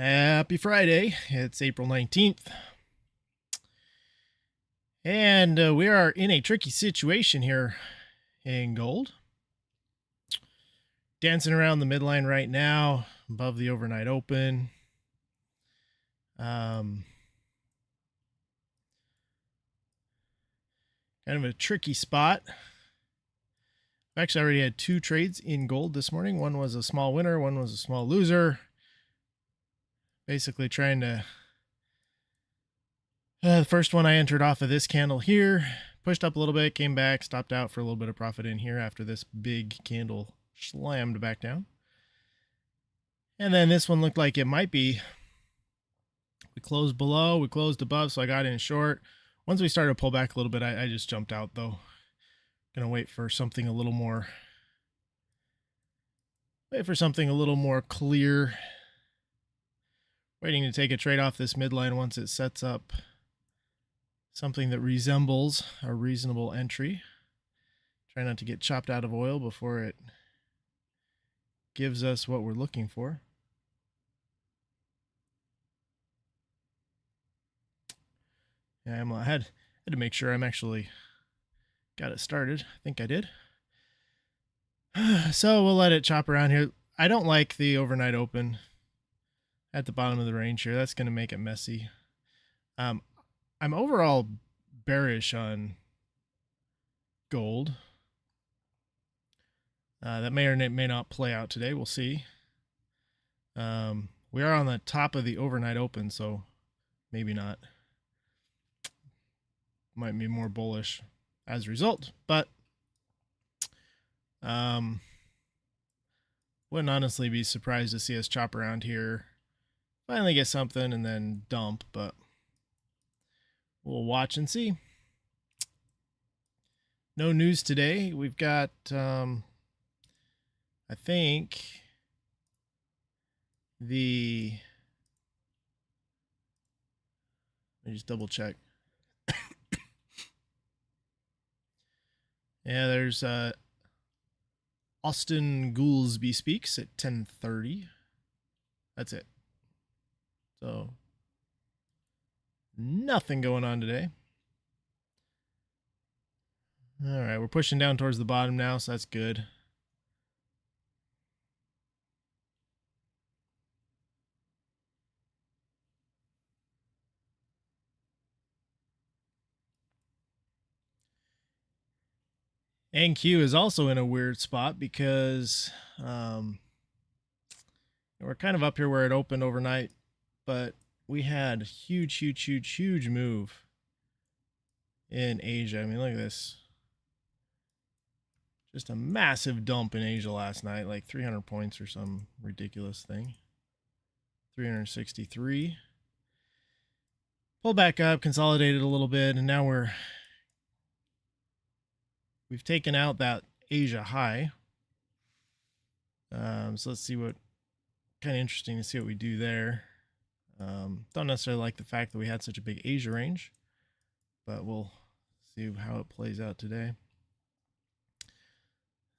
Happy Friday. It's April 19th. And we are in a tricky situation here in gold. Dancing around the midline right now, above the overnight open. Kind of a tricky spot. I've actually already had two trades in gold this morning. One was a small winner, one was a small loser. Basically trying to... the first one I entered off of this candle here, pushed up a little bit, came back, stopped out for a little bit of profit in here after this big candle slammed back down. And then this one looked like it might be. We closed below, we closed above, so I got in short. Once we started to pull back a little bit, I just jumped out though. Gonna wait for something a little more clear. Waiting to take a trade off this midline once it sets up something that resembles a reasonable entry. Try not to get chopped out of oil before it gives us what we're looking for. Yeah, I had to make sure I'm actually got it started. I think I did. So we'll let it chop around here. I don't like the overnight open at the bottom of the range here. That's going to make it messy. I'm overall bearish on gold. That may or may not play out today. We'll see. We are on the top of the overnight open, so maybe not. Might be more bullish as a result, but wouldn't honestly be surprised to see us chop around here, finally get something, and then dump, but we'll watch and see. No news today. We've got, I think, let me just double check. Yeah, there's Austin Goolsby speaks at 10:30. That's it. So nothing going on today. All right, we're pushing down towards the bottom now, so that's good. NQ is also in a weird spot because we're kind of up here where it opened overnight, but we had huge move in Asia. I mean, look at this. Just a massive dump in Asia last night, like 300 points or some ridiculous thing. 363. Pulled back up, consolidated a little bit, and now we've taken out that Asia high. So let's see what, kind of interesting to see what we do there. Don't necessarily like the fact that we had such a big Asia range, but we'll see how it plays out today.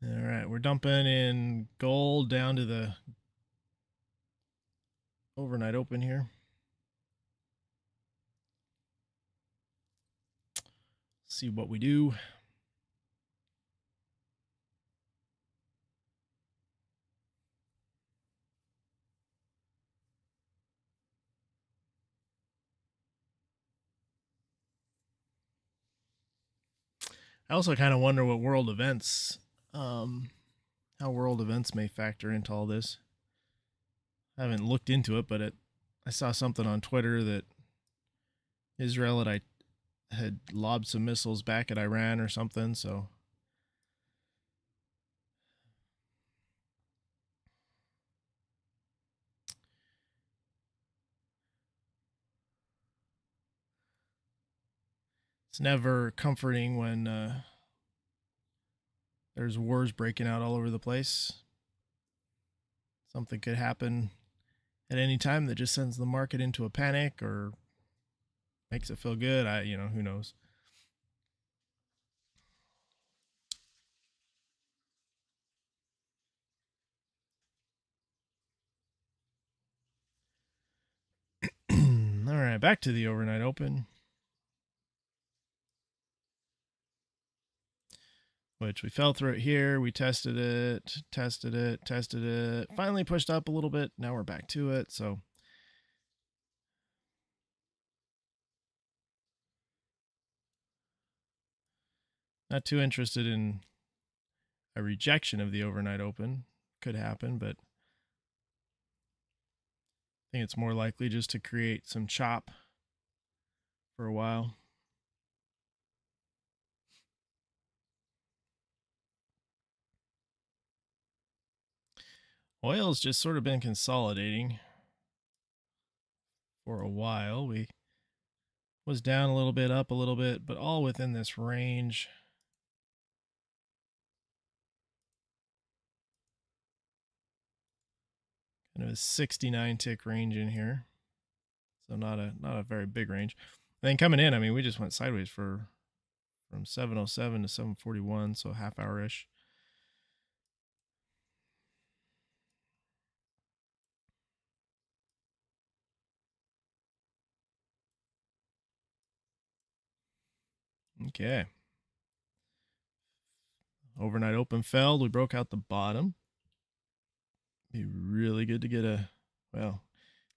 All right, we're dumping in gold down to the overnight open here. See what we do. I also kind of wonder what world events, how world events may factor into all this. I haven't looked into it, but I saw something on Twitter that Israel had lobbed some missiles back at Iran or something, so it's never comforting when there's wars breaking out all over the place. Something could happen at any time that just sends the market into a panic or makes it feel good. Who knows? right, back to the overnight open, which we fell through it here. We tested it, tested it, tested it, finally pushed up a little bit. Now we're back to it. So not too interested in a rejection of the overnight open. Could happen, but I think it's more likely just to create some chop for a while. Oil's just sort of been consolidating for a while. We was down a little bit, up a little bit, but all within this range. Kind of a 69 tick range in here. So not a very big range. And then coming in, I mean, we just went sideways from 707 to 741, so half hour-ish. Okay. Overnight open failed. We broke out the bottom. Be really good to get a, well,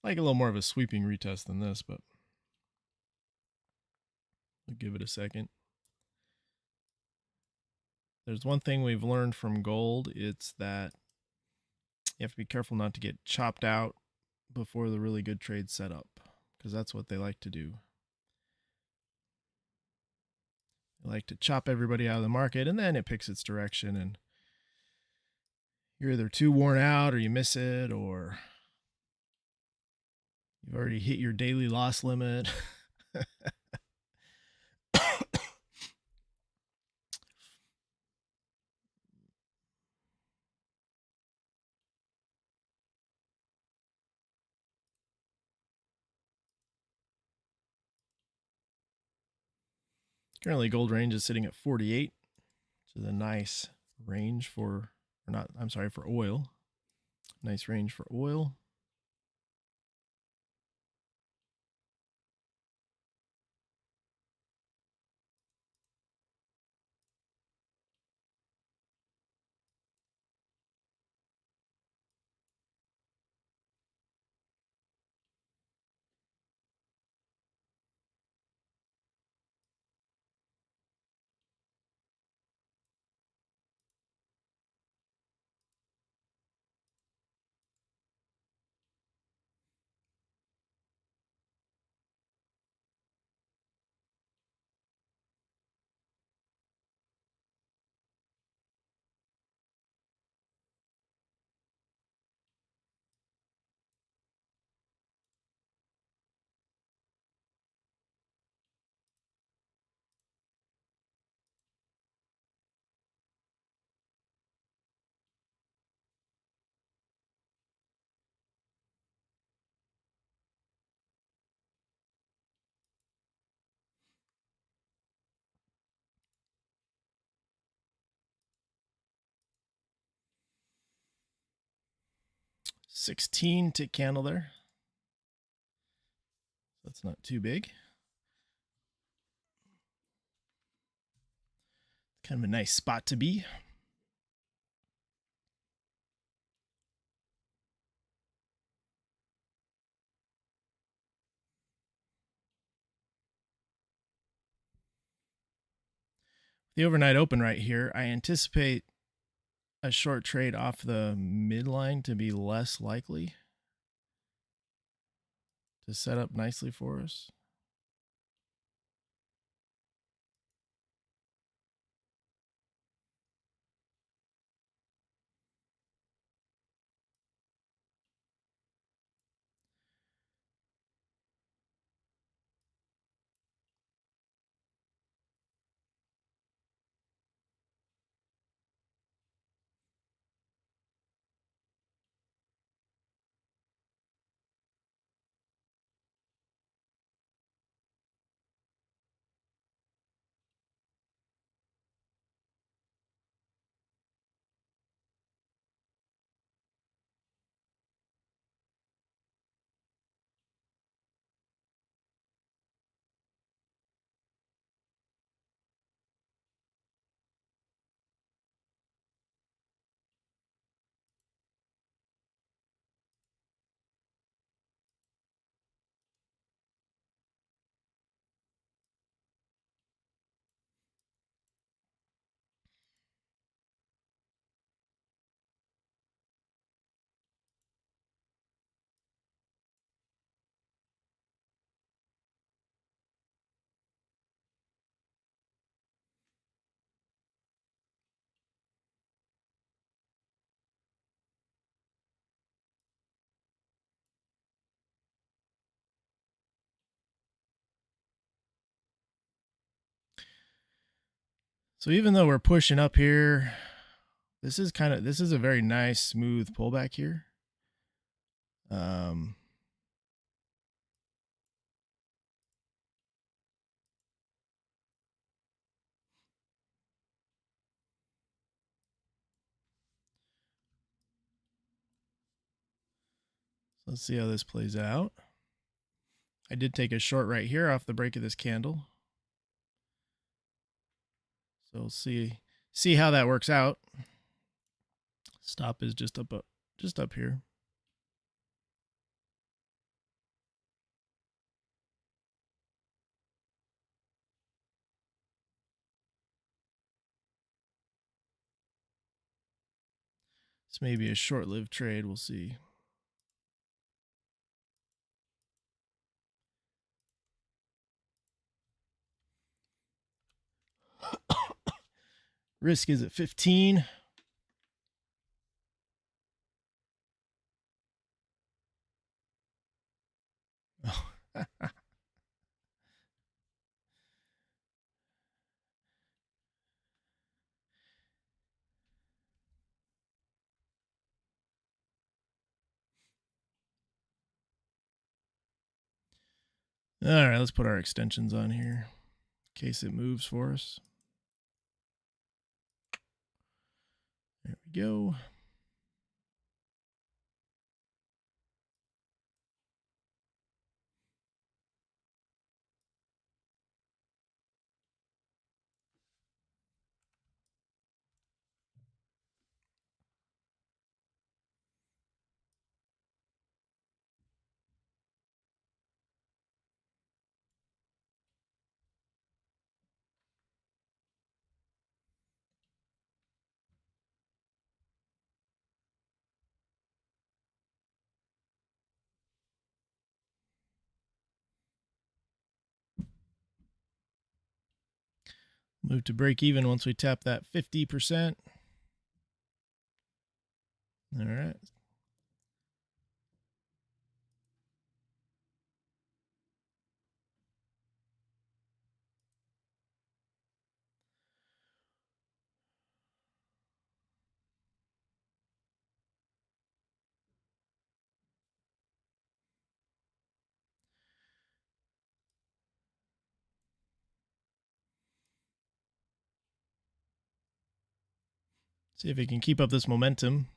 like a little more of a sweeping retest than this, but we'll give it a second. There's one thing we've learned from gold. It's that you have to be careful not to get chopped out before the really good trade set up, because that's what they like to do. They like to chop everybody out of the market, and then it picks its direction, and you're either too worn out or you miss it, or you've already hit your daily loss limit. Currently, gold range is sitting at 48, which is a nice range for, or not, I'm sorry, for oil. Nice range for oil. $16 tick candle there. That's not too big. Kind of a nice spot to be. The overnight open right here, I anticipate a short trade off the midline to be less likely to set up nicely for us. So even though we're pushing up here, this is a very nice smooth pullback here. So let's see how this plays out. I did take a short right here off the break of this candle. So we'll see how that works out. Stop is just up here. This may be a short-lived trade. We'll see. Risk is at 15. Oh. All right, let's put our extensions on here in case it moves for us. There we go. Move to break even once we tap that 50%. All right. See if it can keep up this momentum.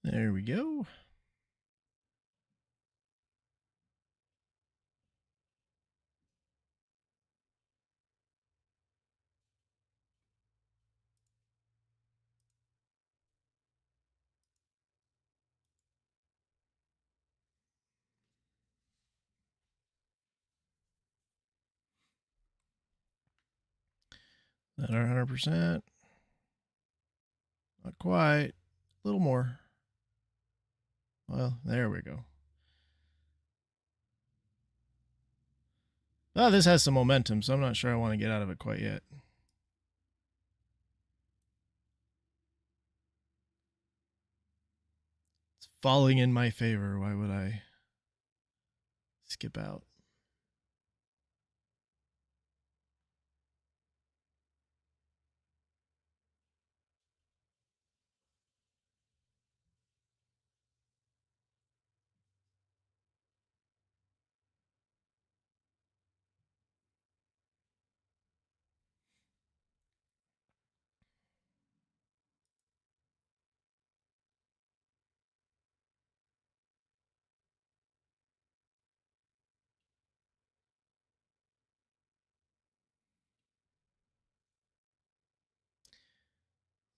There we go. Not our 100%. Not quite. A little more. Well, there we go. Oh, this has some momentum, so I'm not sure I want to get out of it quite yet. It's falling in my favor. Why would I skip out?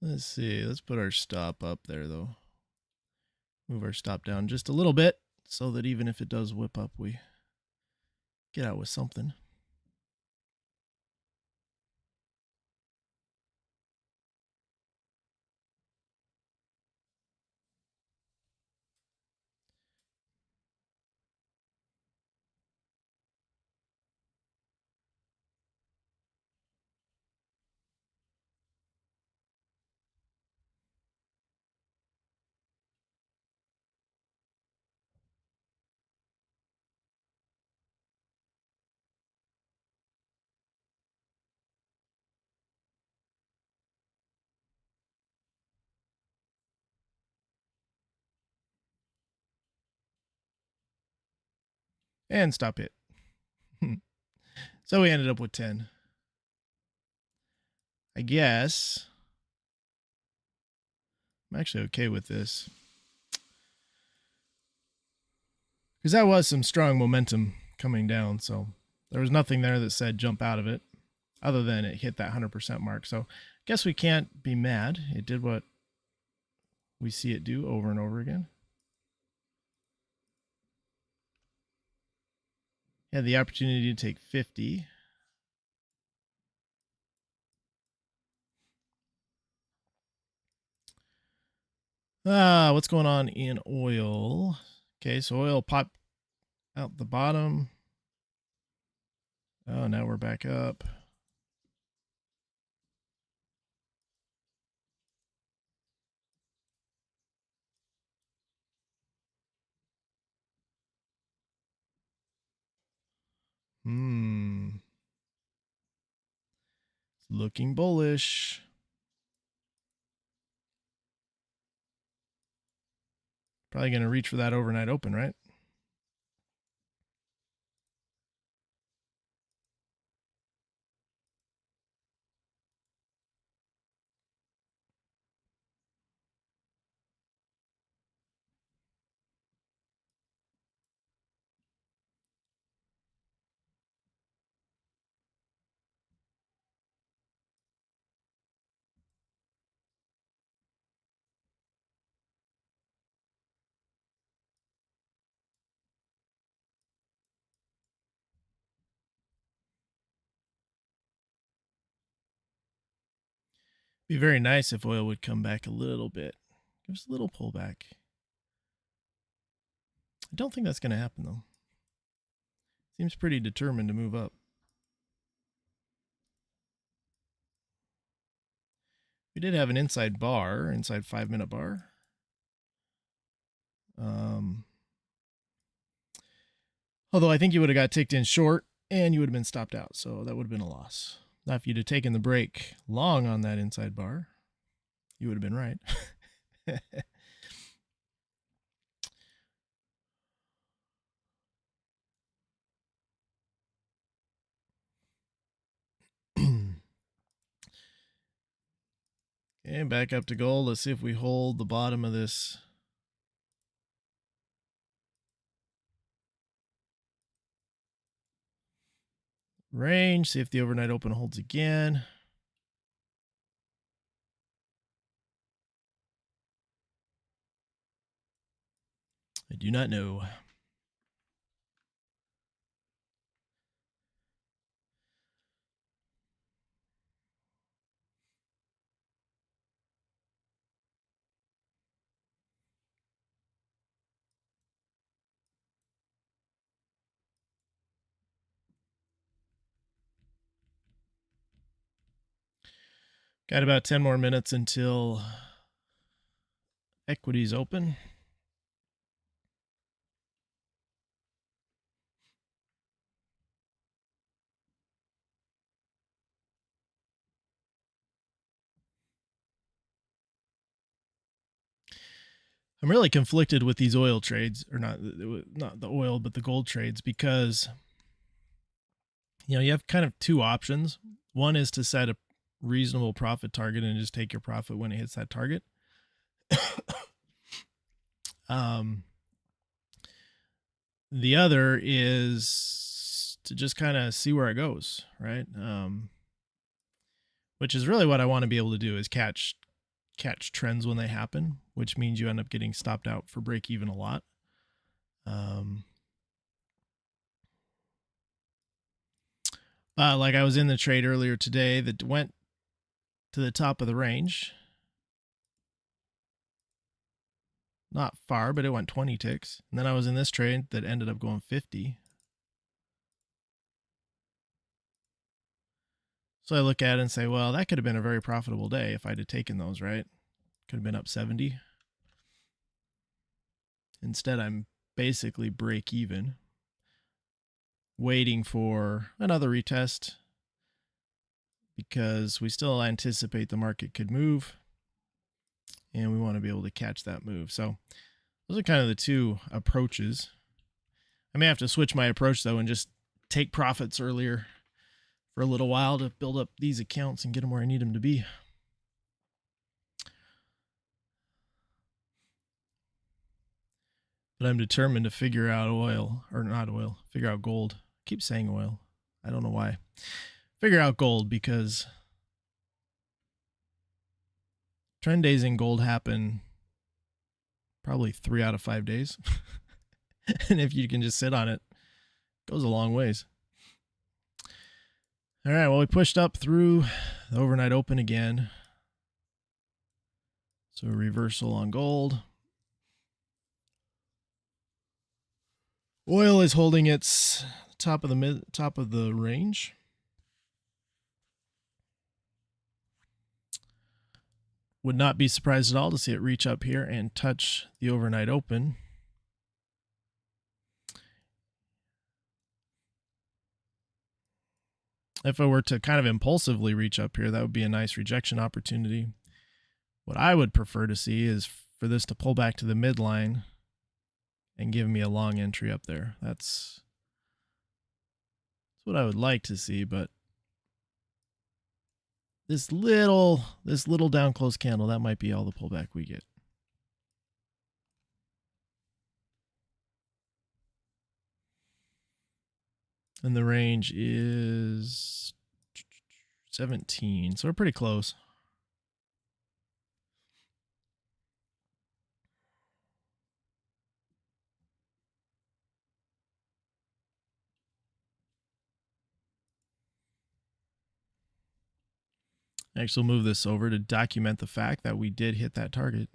Let's see. Let's put our stop up there, though. Move our stop down just a little bit so that even if it does whip up, we get out with something. And stop it. So we ended up with 10. I guess I'm actually okay with this, because that was some strong momentum coming down. So there was nothing there that said jump out of it other than it hit that 100% mark. So I guess we can't be mad. It did what we see it do over and over again. Had the opportunity to take 50. What's going on in oil? Okay, so oil popped out the bottom. Oh, now we're back up. It's looking bullish. Probably going to reach for that overnight open, right? Be very nice if oil would come back a little bit. Give us a little pullback. I don't think that's going to happen, though. Seems pretty determined to move up. We did have an inside 5-minute bar. Although I think you would have got ticked in short and you would have been stopped out. So that would have been a loss. Now, if you'd have taken the break long on that inside bar, you would have been right. Okay, back up to gold. Let's see if we hold the bottom of this range. See if the overnight open holds again. I do not know. Got about 10 more minutes until equities open. I'm really conflicted with these oil trades, or not the oil, but the gold trades, because you have kind of two options. One is to set a reasonable profit target and just take your profit when it hits that target. The other is to just kind of see where it goes, right? Which is really what I want to be able to do, is catch catch trends when they happen, which means you end up getting stopped out for break even a lot. Like I was in the trade earlier today that went to the top of the range. Not far, but it went 20 ticks. And then I was in this trade that ended up going 50. So I look at it and say, well, that could have been a very profitable day if I'd have taken those, right? Could have been up 70. Instead, I'm basically break even, waiting for another retest because we still anticipate the market could move and we want to be able to catch that move. So those are kind of the two approaches. I may have to switch my approach though and just take profits earlier for a little while to build up these accounts and get them where I need them to be. But I'm determined to figure out figure out gold. I keep saying oil. I don't know why. Figure out gold because trend days in gold happen probably 3 out of 5 days. And if you can just sit on it, it goes a long ways. All right, well, we pushed up through the overnight open again. So a reversal on gold. Oil is holding its top of the range. Would not be surprised at all to see it reach up here and touch the overnight open. If it were to kind of impulsively reach up here, that would be a nice rejection opportunity. What I would prefer to see is for this to pull back to the midline and give me a long entry up there. That's what I would like to see, but this little down close candle, that might be all the pullback we get. And the range is 17, so we're pretty close. Actually, we'll move this over to document the fact that we did hit that target.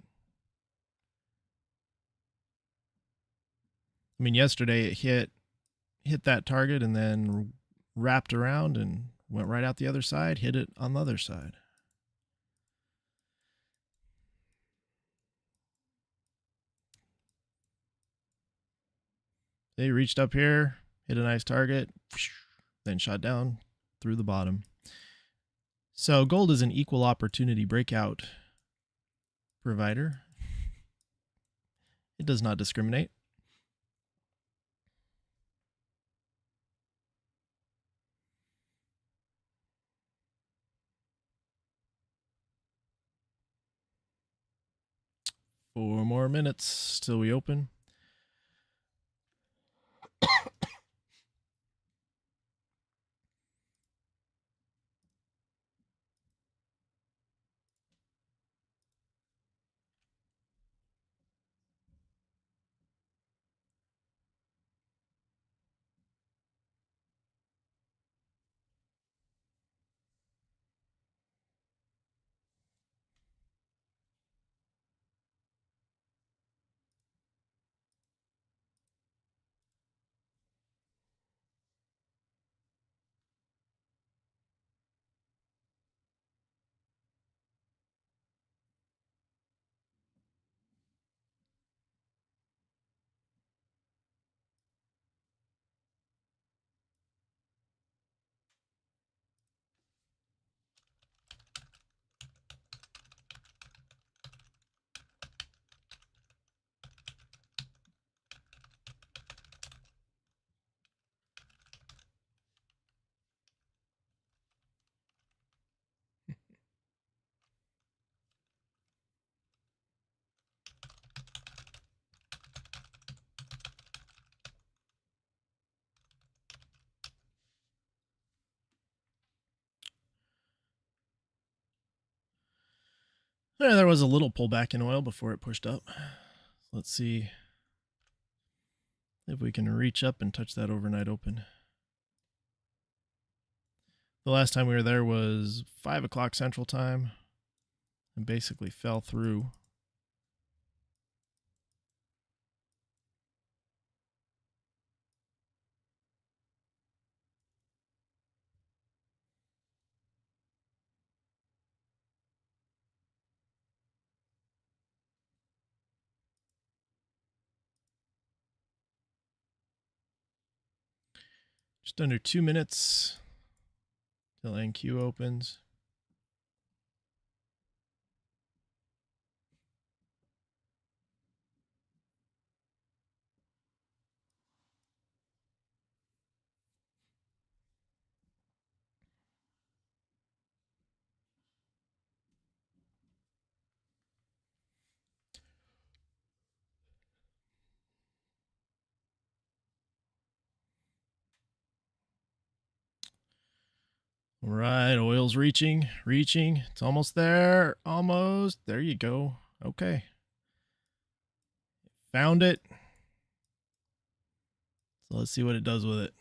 I mean, yesterday it hit that target and then wrapped around and went right out the other side, hit it on the other side. They reached up here, hit a nice target, then shot down through the bottom. So gold is an equal opportunity breakout provider. It does not discriminate. Four more minutes till we open. There was a little pullback in oil before it pushed up. Let's see if we can reach up and touch that overnight open. The last time we were there was 5 o'clock Central Time and basically fell through. Just under 2 minutes till NQ opens. All right, oil's reaching. It's almost there. Almost. There you go. Okay. Found it. So let's see what it does with it.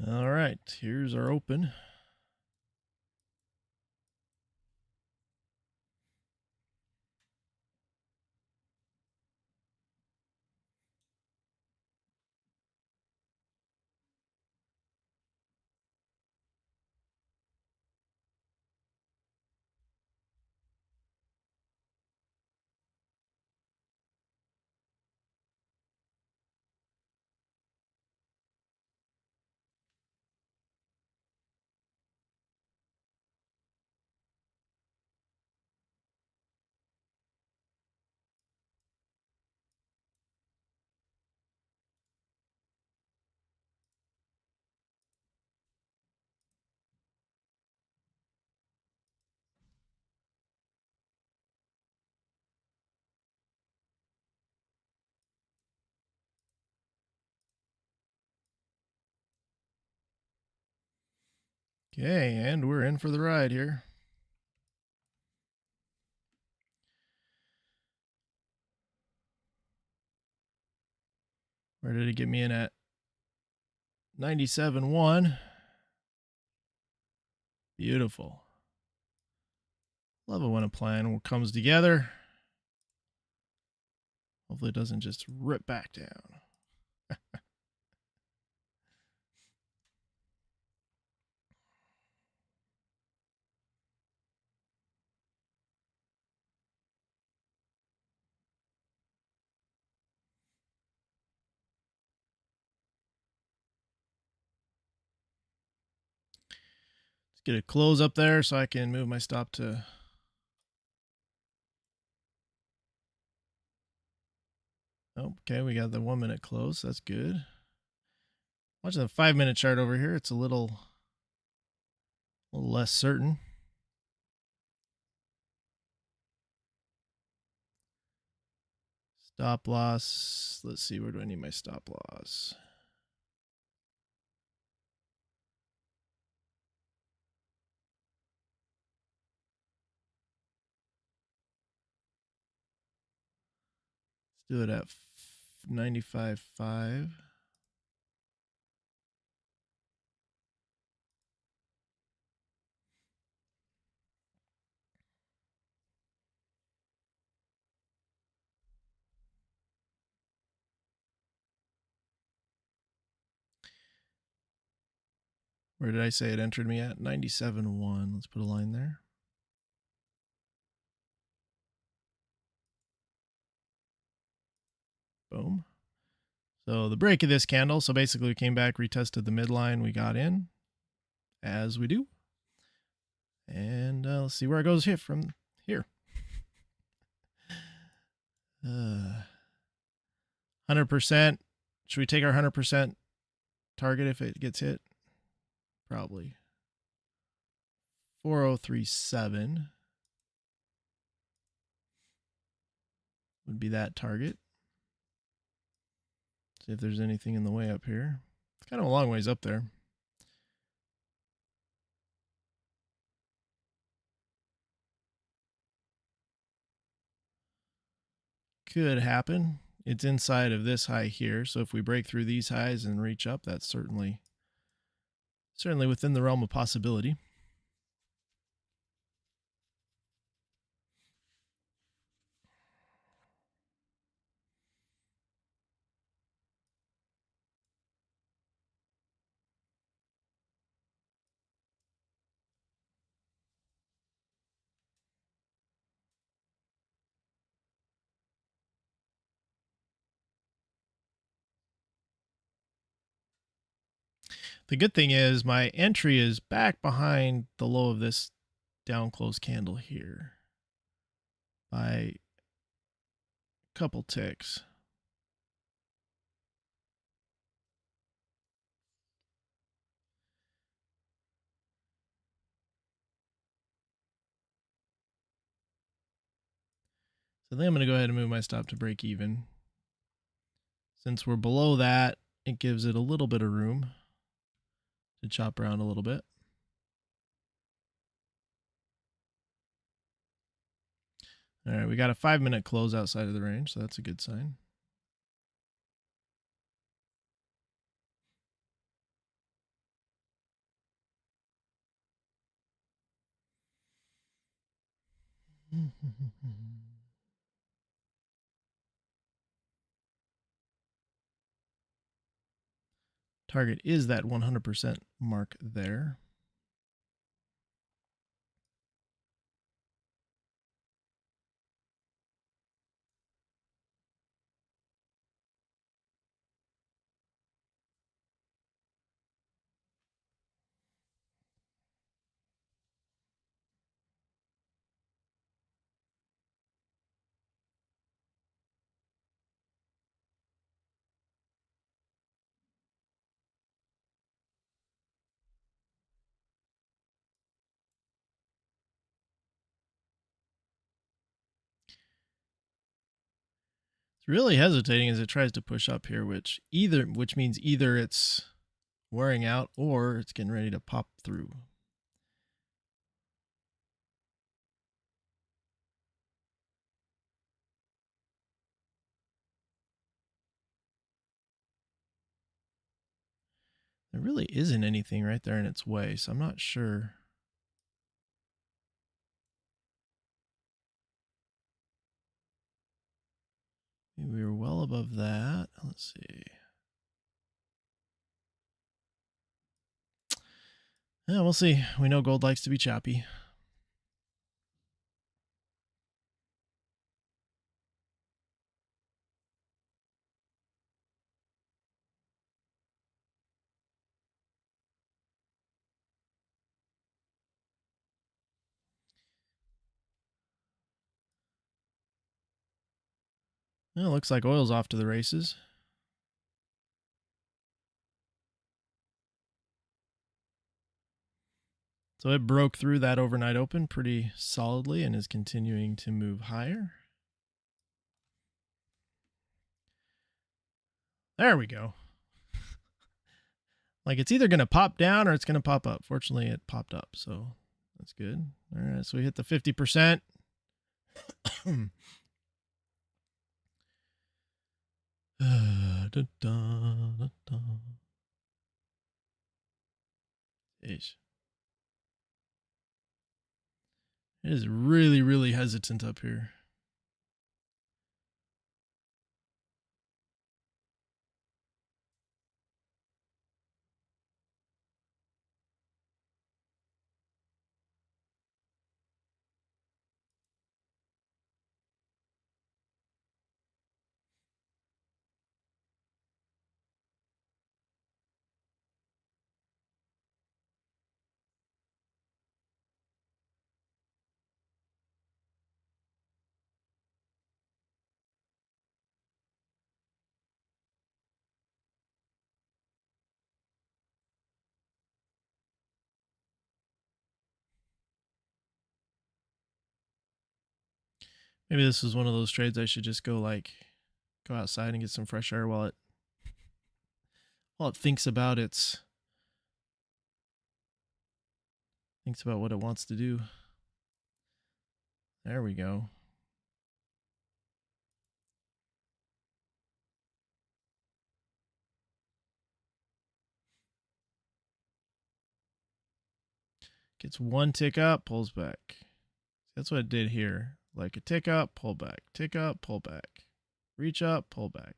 All right, here's our open. Okay, and we're in for the ride here. Where did it get me in at? 97.1. Beautiful. Love it when a plan comes together. Hopefully it doesn't just rip back down. Let's get a close up there so I can move my stop to... Oh, okay, we got the 1 minute close. That's good. Watching the 5 minute chart over here, it's a little less certain. Stop loss. Let's see, where do I need my stop loss? Let's do it at 95.5. Where did I say it entered me at? 97.1. Let's put a line there. Boom. So the break of this candle, so basically we came back, retested the midline, we got in, as we do. And let's see where it goes here from here. 100%. Should we take our 100% target if it gets hit? Probably. 4037 would be that target. See if there's anything in the way up here. It's kind of a long ways up there. Could happen. It's inside of this high here, so if we break through these highs and reach up, that's certainly within the realm of possibility. The good thing is my entry is back behind the low of this down close candle here by a couple ticks. So then I'm going to go ahead and move my stop to break even. Since we're below that, it gives it a little bit of room to chop around a little bit. All right, we got a 5-minute close outside of the range, so that's a good sign. Target is that 100% mark there. It's really hesitating as it tries to push up here, which means either it's wearing out or it's getting ready to pop through. There really isn't anything right there in its way, so I'm not sure. Maybe we were well above that. Let's see. Yeah, we'll see. We know gold likes to be choppy. Well, looks like oil's off to the races. So it broke through that overnight open pretty solidly and is continuing to move higher. There we go. Like it's either going to pop down or it's going to pop up. Fortunately, it popped up, so that's good. All right, so we hit the 50%. Jeez. It is really, really hesitant up here. Maybe this was one of those trades I should just go outside and get some fresh air while it thinks about what it wants to do. There we go. Gets one tick up, pulls back. That's what it did here. Like a tick up, pull back. Tick up, pull back. Reach up, pull back.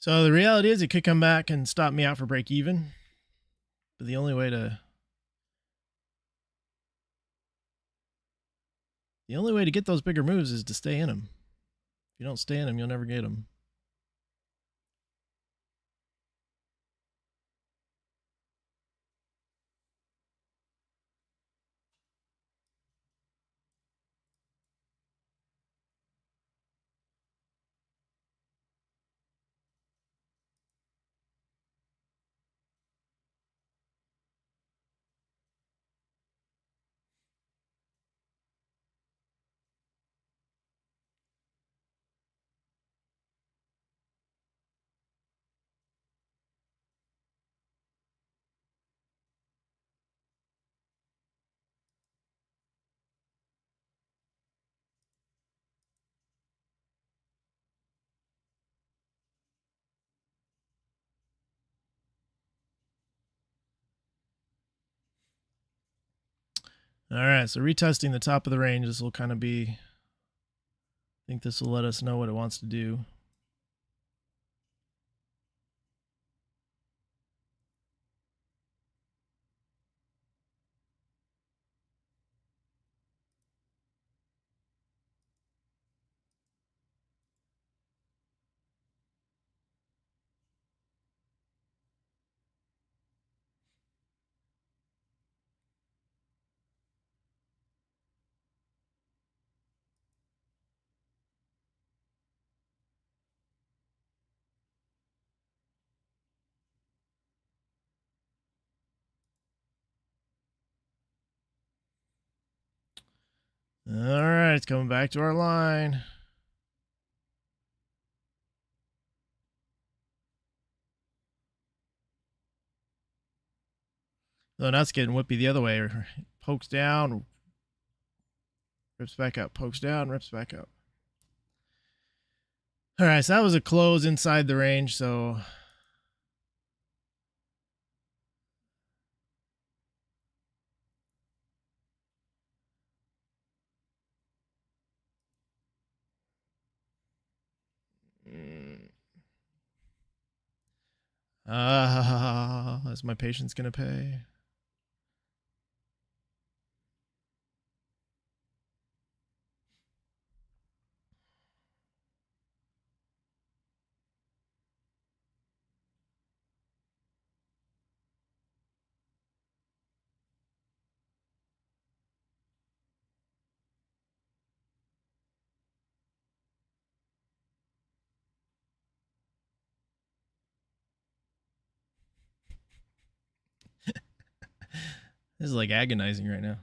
So the reality is it could come back and stop me out for break even. But the only way to get those bigger moves is to stay in them. If you don't stay in them, you'll never get them. All right, so retesting the top of the range. This will kind of be, I think this will let us know what it wants to do. All right, it's coming back to our line. Oh, now it's getting whippy the other way. Pokes down, rips back up. Pokes down, rips back up. All right, so that was a close inside the range, so is my patience gonna pay? This is like agonizing right now.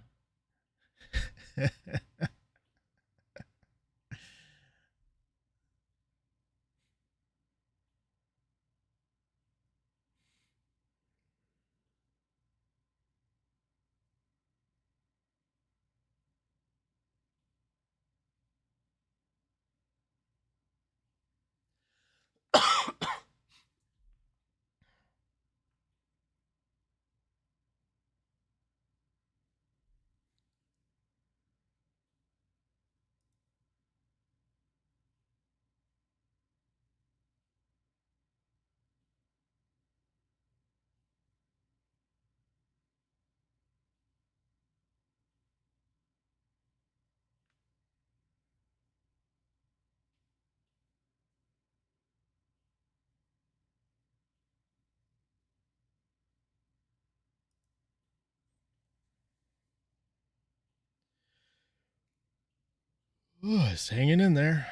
Oh, it's hanging in there.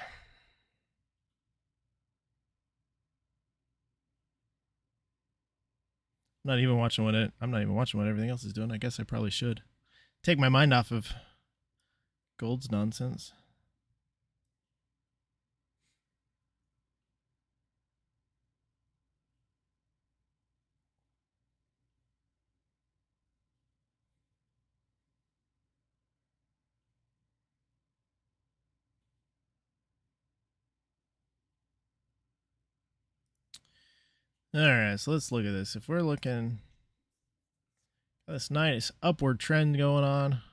I'm not even watching what everything else is doing. I guess I probably should take my mind off of gold's nonsense. All right, so let's look at this. If we're looking at this nice upward trend going on,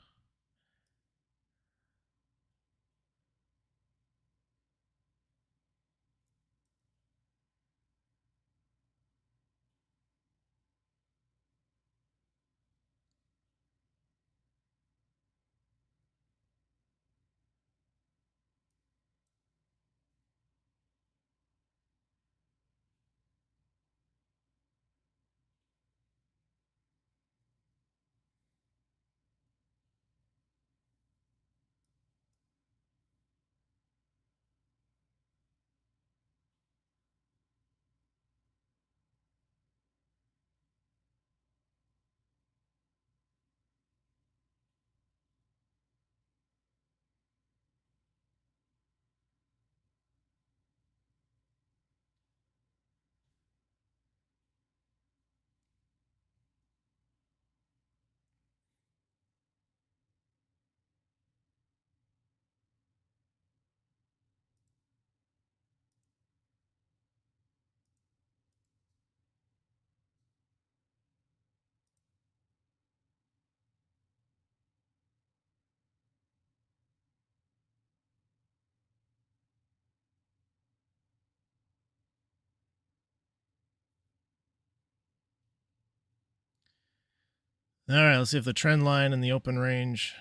all right, let's see if the trend line and the open range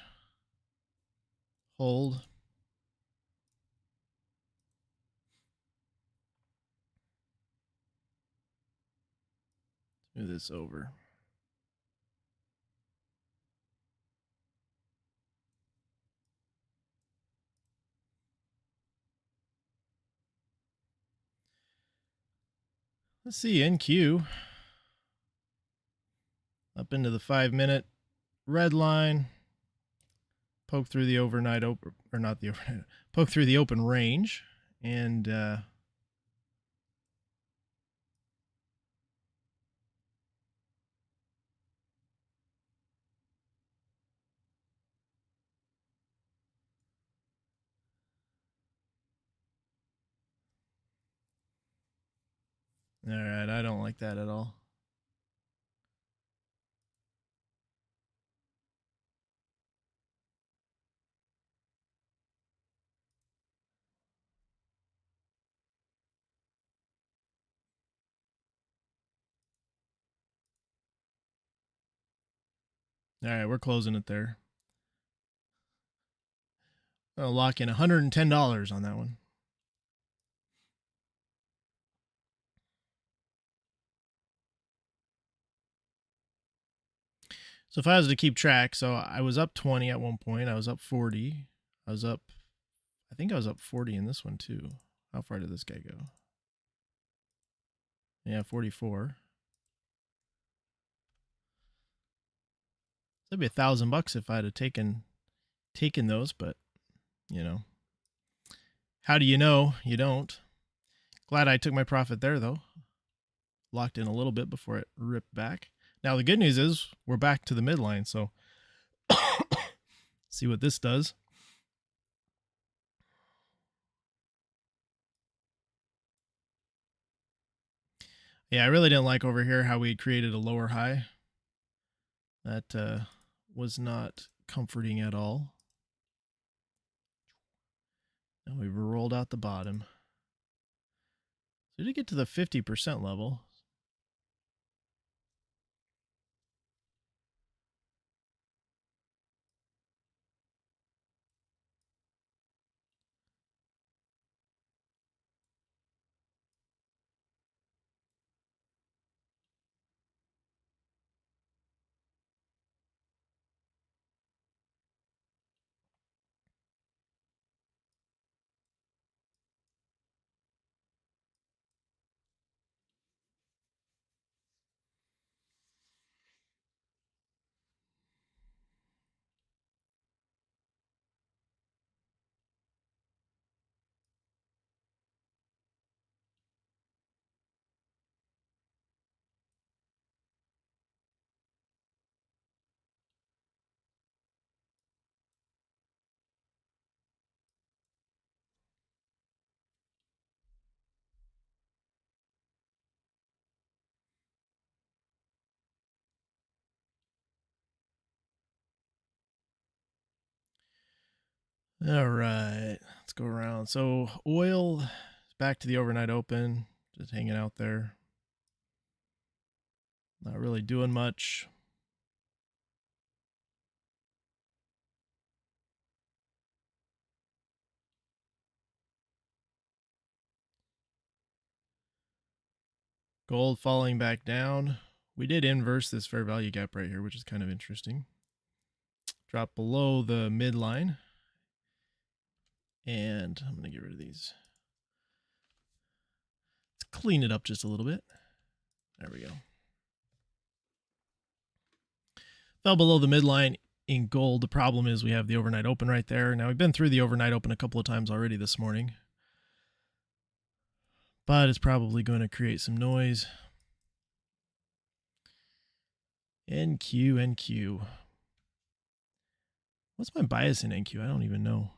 hold. Let's move this over. Let's see NQ up into the 5-minute red line. Poke through the overnight open, or not the overnight, poke through the open range, and all right, I don't like that at all. All right, we're closing it there. I'll lock in $110 on that one. So if I was to keep track, so I was up 20 at one point. I was up 40. I think I was up 40 in this one too. How far did this guy go? Yeah, 44. That'd be $1,000 if I'd have taken those, but you know, how do you know? You don't. Glad I took my profit there though. Locked in a little bit before it ripped back. Now the good news is we're back to the midline, so see what this does. Yeah, I really didn't like over here how we created a lower high. That was not comforting at all. Now we've rolled out the bottom. So to get to the 50% level, all right, let's go around. So oil is back to the overnight open, just hanging out there. Not really doing much. Gold falling back down. We did inverse this fair value gap right here, which is kind of interesting. Drop below the midline. And I'm going to get rid of these. Let's clean it up just a little bit. There we go. Fell below the midline in gold. The problem is we have the overnight open right there. Now we've been through the overnight open a couple of times already this morning, but it's probably going to create some noise. NQ. What's my bias in NQ? I don't even know.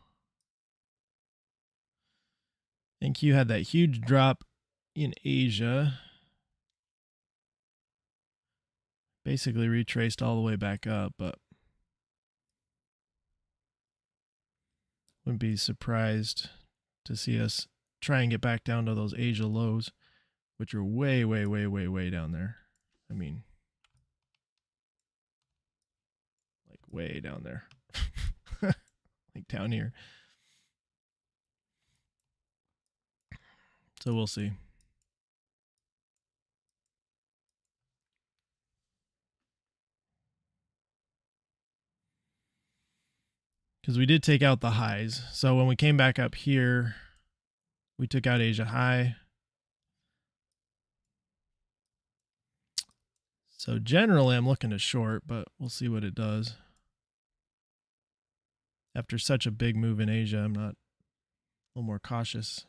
NQ had that huge drop in Asia. Basically retraced all the way back up, but wouldn't be surprised to see us try and get back down to those Asia lows, which are way, way, way, way, way down there. I mean, like way down there. Like down here. So we'll see. Because we did take out the highs. So when we came back up here, we took out Asia high. So generally I'm looking to short, but we'll see what it does. After such a big move in Asia, I'm not a little more cautious.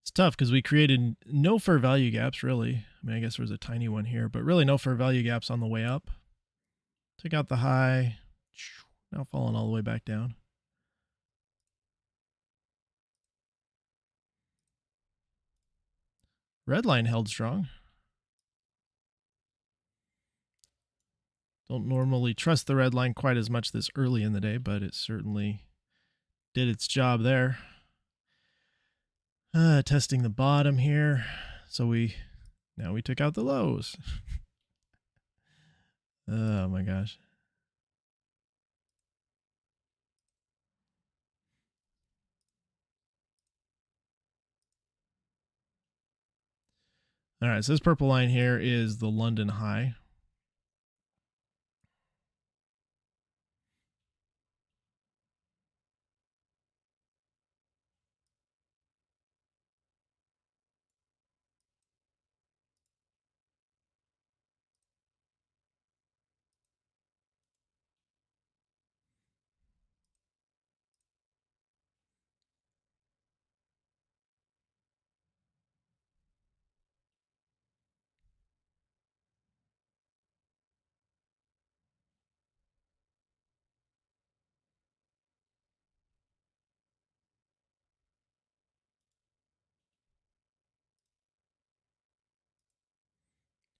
It's tough because we created no fair value gaps, really. I mean, I guess there was a tiny one here, but really no fair value gaps on the way up. Took out the high. Now falling all the way back down. Red line held strong. Don't normally trust the red line quite as much this early in the day, but it certainly did its job there. Testing the bottom here. So now we took out the lows. Oh my gosh. All right, so this purple line here is the London high.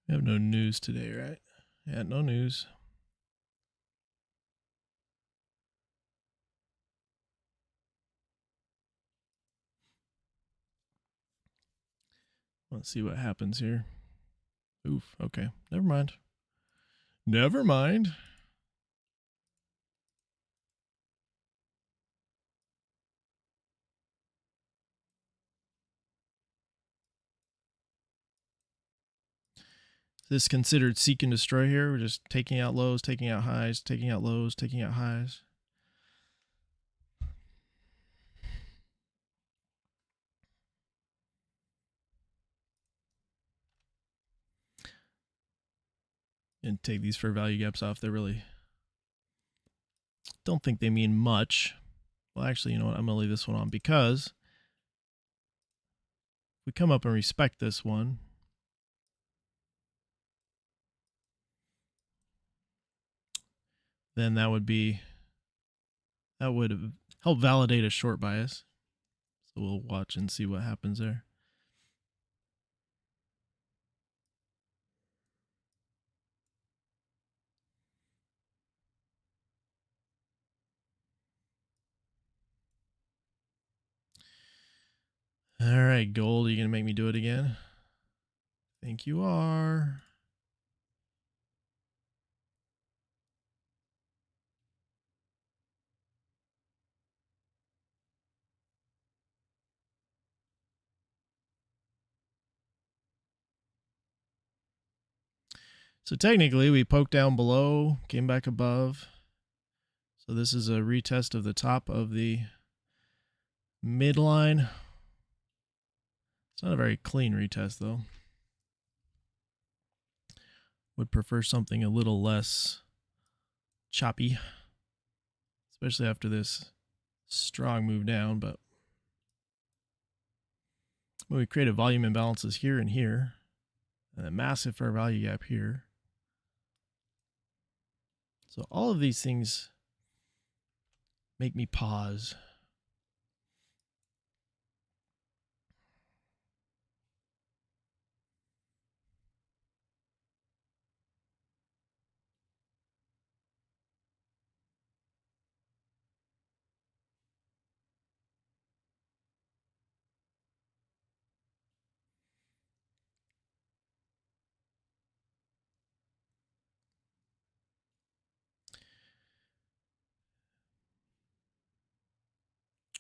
We have no news today, right? Yeah, no news. Let's see what happens here. Oof, okay. Never mind. Never mind. This considered seek and destroy here. We're just taking out lows, taking out highs, taking out lows, taking out highs. And take these fair value gaps off. They really don't think they mean much. Well, actually, you know what? I'm going to leave this one on because if we come up and respect this one, then that would help validate a short bias. So we'll watch and see what happens there. All right, gold, are you going to make me do it again? I think you are. So technically, we poked down below, came back above. So this is a retest of the top of the midline. It's not a very clean retest, though. Would prefer something a little less choppy, especially after this strong move down. But when we created volume imbalances here and here, and a massive fair value gap here. So all of these things make me pause.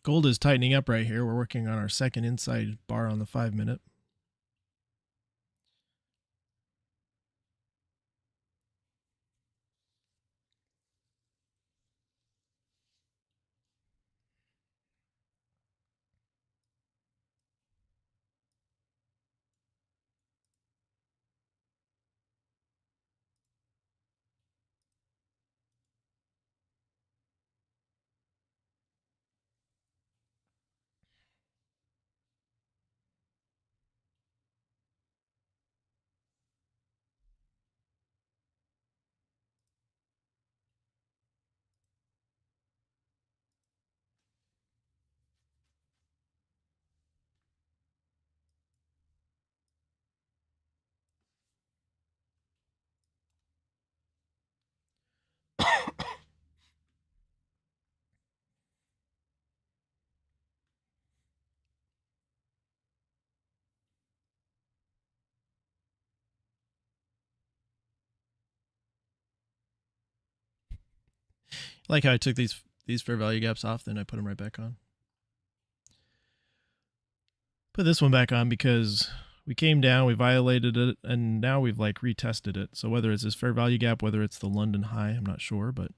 Gold is tightening up right here. We're working on our second inside bar on the 5-minute. Like how I took these fair value gaps off, then I put them right back on. Put this one back on because we came down, we violated it, and now we've like retested it. So whether it's this fair value gap, whether it's the London high, I'm not sure, but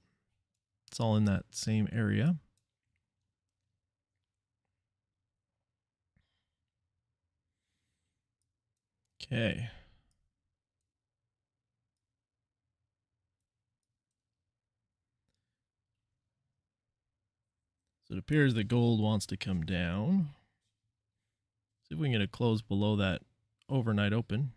it's all in that same area. Okay. So it appears that gold wants to come down. See if we can get a close below that overnight open.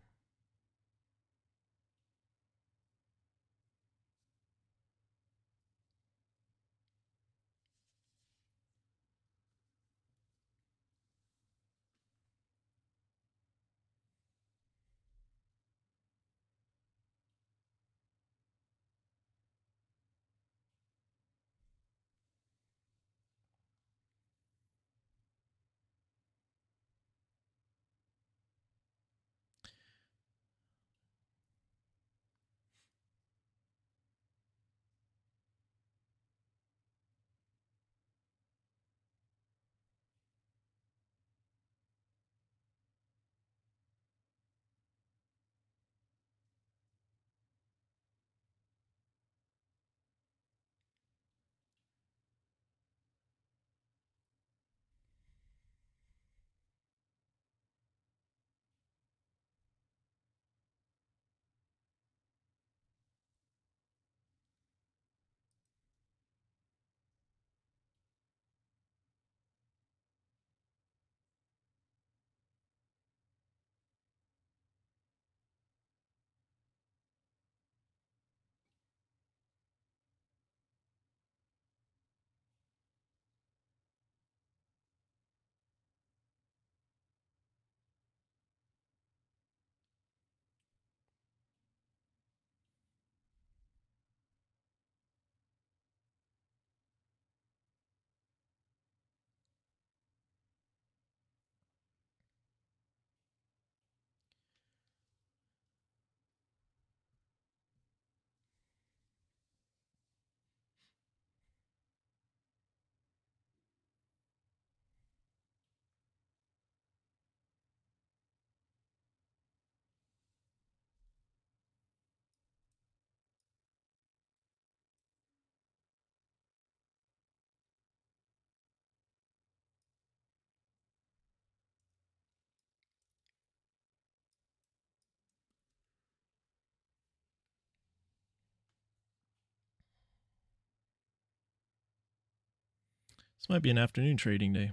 This might be an afternoon trading day. Of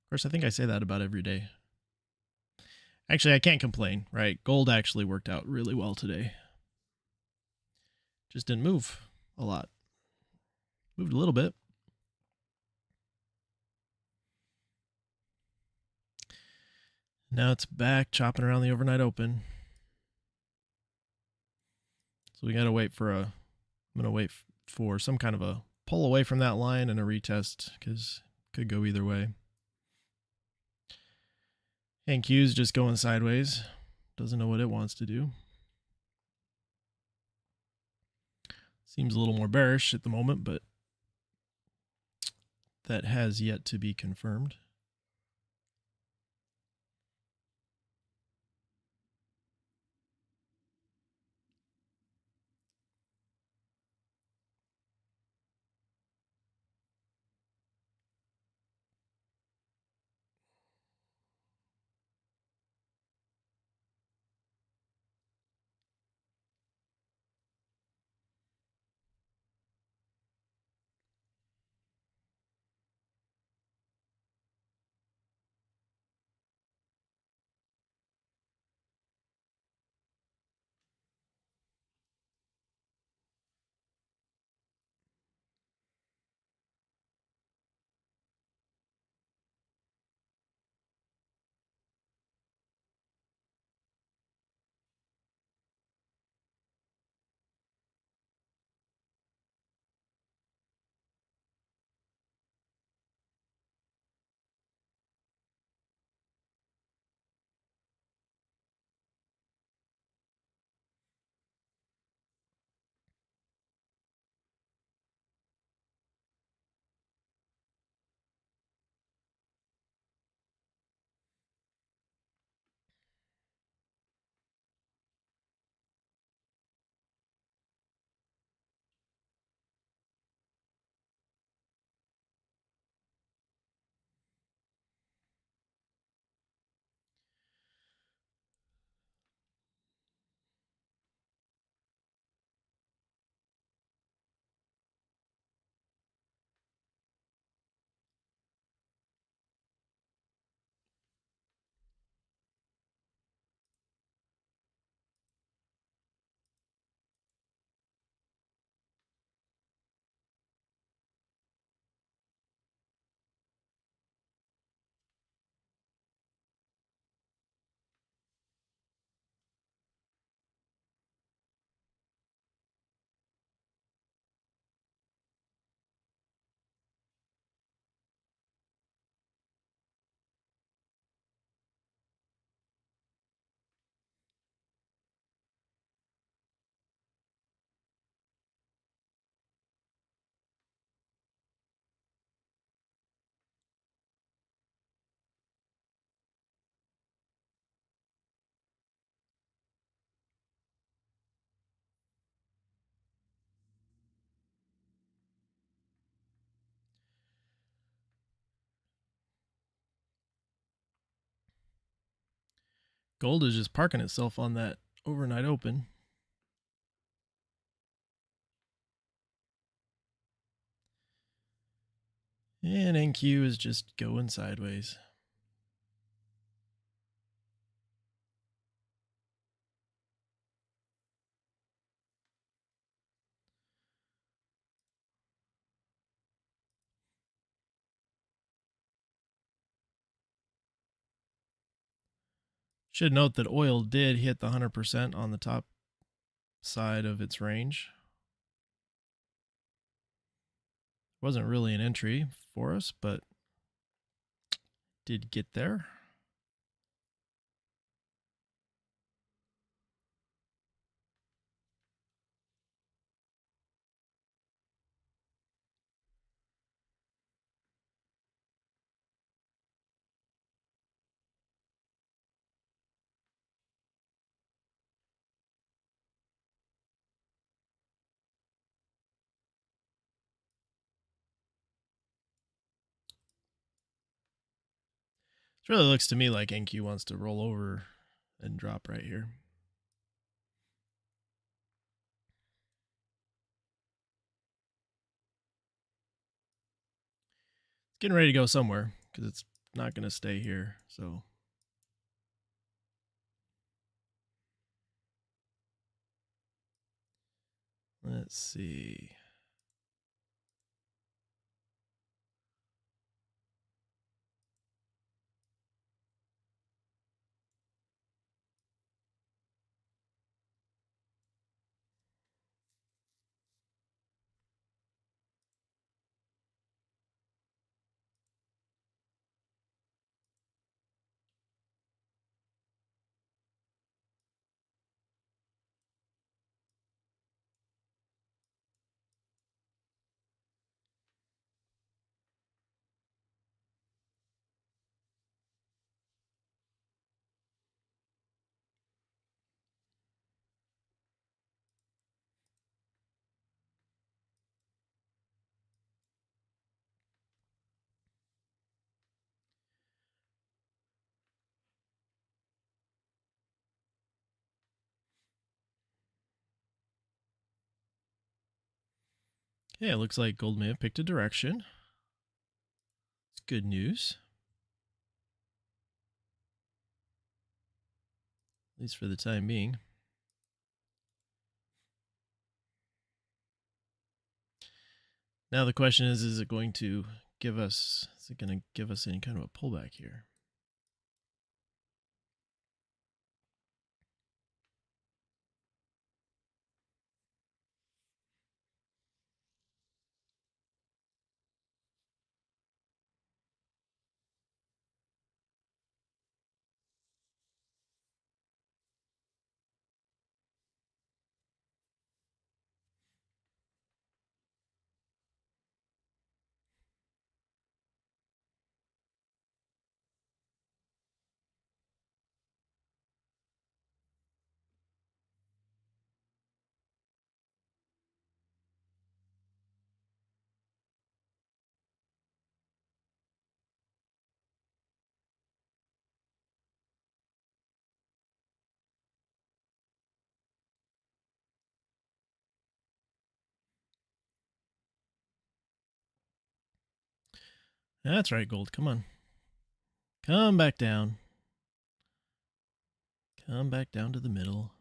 course, I think I say that about every day. Actually, I can't complain, right? Gold actually worked out really well today. Just didn't move a lot. Moved a little bit. Now it's back chopping around the overnight open. So we got to wait for I'm going to wait for some kind of a pull away from that line and a retest because it could go either way. And Q's just going sideways. Doesn't know what it wants to do. Seems a little more bearish at the moment, but that has yet to be confirmed. Gold is just parking itself on that overnight open. And NQ is just going sideways. Should note that oil did hit the 100% on the top side of its range. Wasn't really an entry for us, but did get there. It really looks to me like NQ wants to roll over and drop right here. It's getting ready to go somewhere because it's not going to stay here. So let's see. Yeah, it looks like gold may have picked a direction. It's good news. At least for the time being. Now the question is it going to give us, is it going to give us any kind of a pullback here? That's right, gold. Come on. Come back down. Come back down to the middle.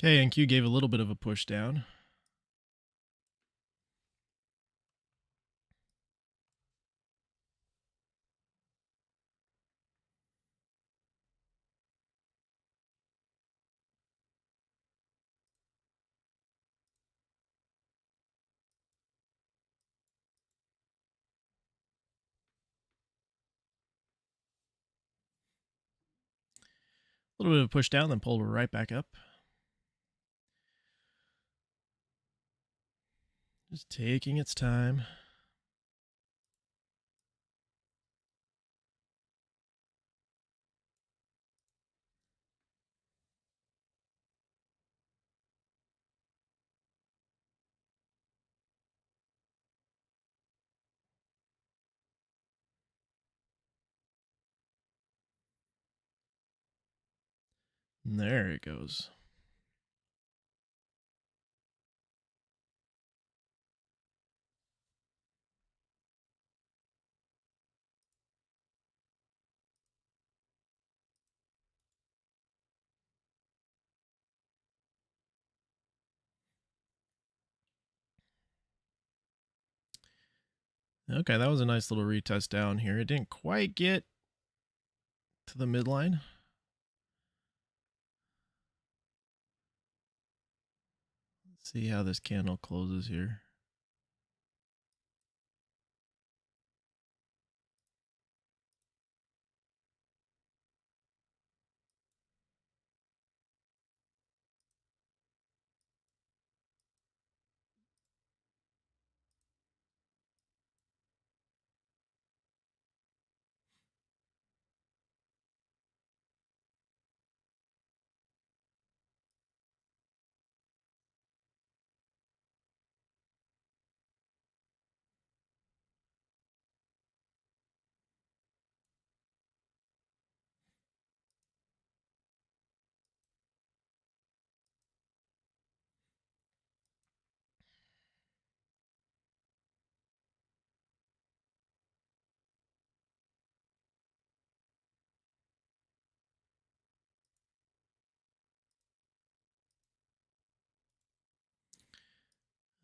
Okay, NQ gave a little bit of a push down. A little bit of a push down, then pulled right back up. Just taking its time. And there it goes. Okay, that was a nice little retest down here. It didn't quite get to the midline. Let's see how this candle closes here.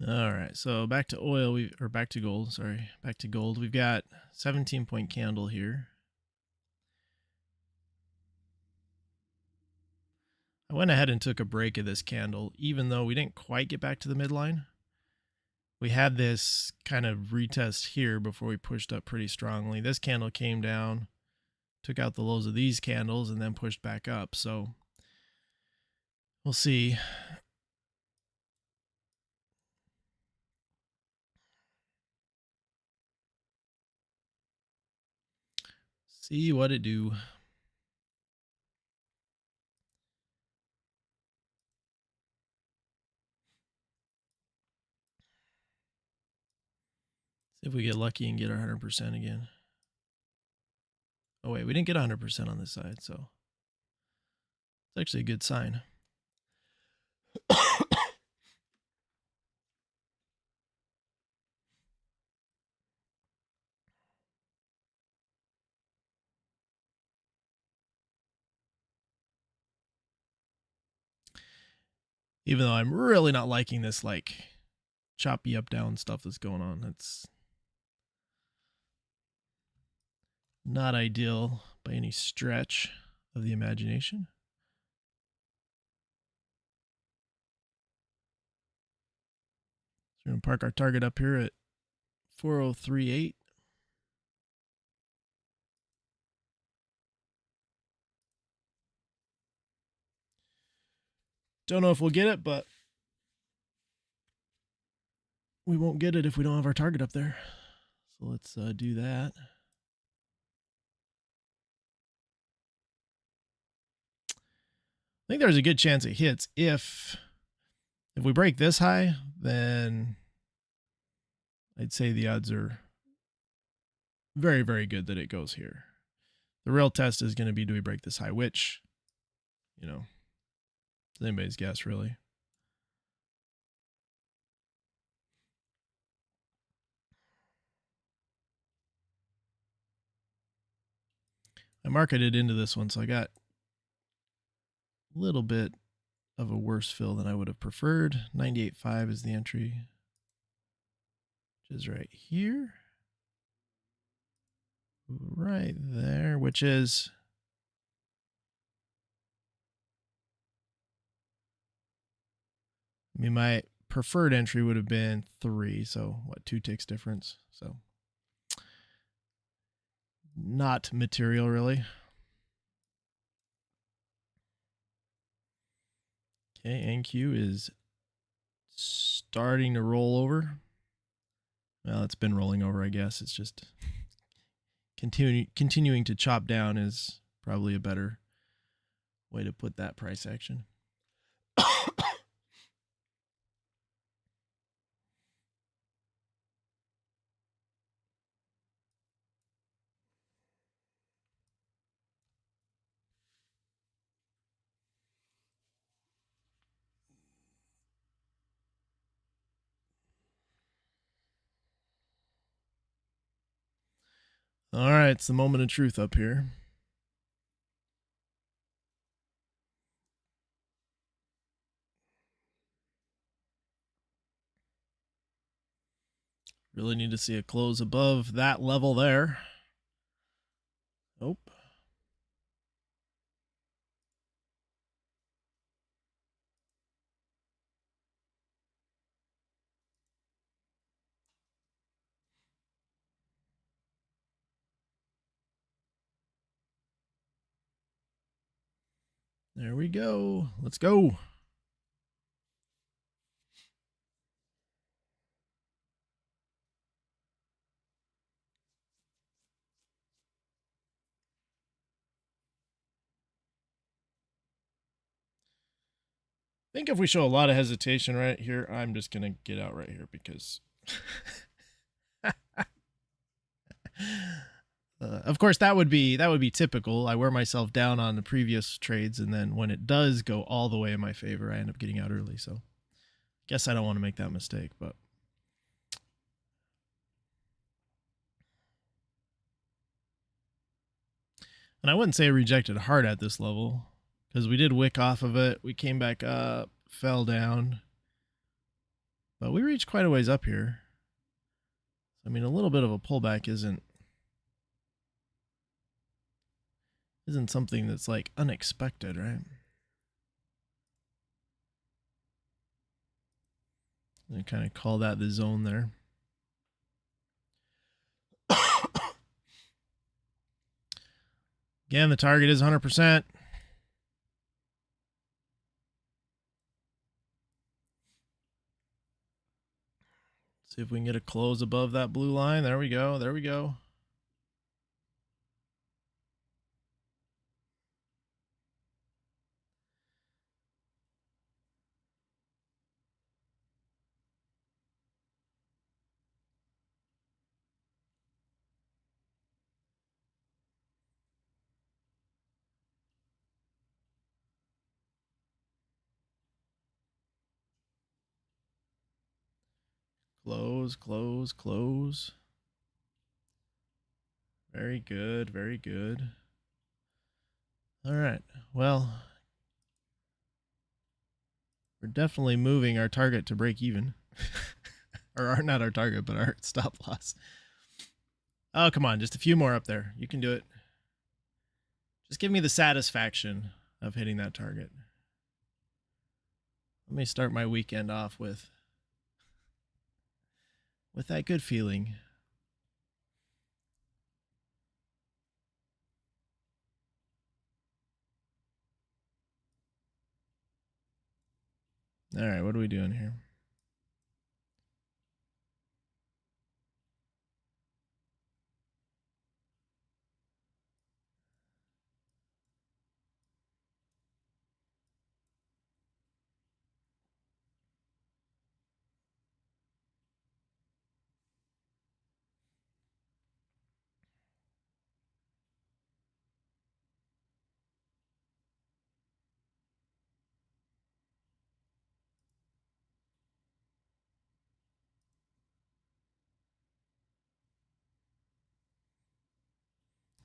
All right, so back to oil, back to gold, sorry, back to gold. We've got 17-point candle here. I went ahead and took a break of this candle, even though we didn't quite get back to the midline. We had this kind of retest here before we pushed up pretty strongly. This candle came down, took out the lows of these candles, and then pushed back up. So we'll see. See what it do. See if we get lucky and get our 100% again. Oh wait, we didn't get 100% on this side, so it's actually a good sign. Even though I'm really not liking this like choppy up down stuff that's going on. It's not ideal by any stretch of the imagination. So we're going to park our target up here at 4038. Don't know if we'll get it, but we won't get it if we don't have our target up there. So let's do that. I think there's a good chance it hits. If we break this high, then I'd say the odds are very, very good that it goes here. The real test is going to be, do we break this high, which, you know, it's anybody's guess, really. I marketed into this one, so I got a little bit of a worse fill than I would have preferred. 98.5 is the entry, which is right here. Right there, which is my preferred entry would have been 3. So what, 2 ticks difference? So not material, really. Okay, NQ is starting to roll over. Well, it's been rolling over, I guess. It's just continuing to chop down is probably a better way to put that price action. All right, it's the moment of truth up here. Really need to see a close above that level there. Oh. There we go. Let's go. I think if we show a lot of hesitation right here, I'm just going to get out right here because of course that would be typical. I wear myself down on the previous trades, and then when it does go all the way in my favor, I end up getting out early. So guess I don't want to make that mistake, but and I wouldn't say I rejected hard at this level because we did wick off of it. We came back up, fell down, but we reached quite a ways up here. I mean, a little bit of a pullback isn't something that's like unexpected, right? I kind of call that the zone there. Again, the target is 100%. See if we can get a close above that blue line. There we go. There we go. Close, close, close. Very good, very good. All right. Well, we're definitely moving our target to break even. Or not our target, but our stop loss. Oh, come on. Just a few more up there. You can do it. Just give me the satisfaction of hitting that target. Let me start my weekend off with that good feeling. All right, what are we doing here?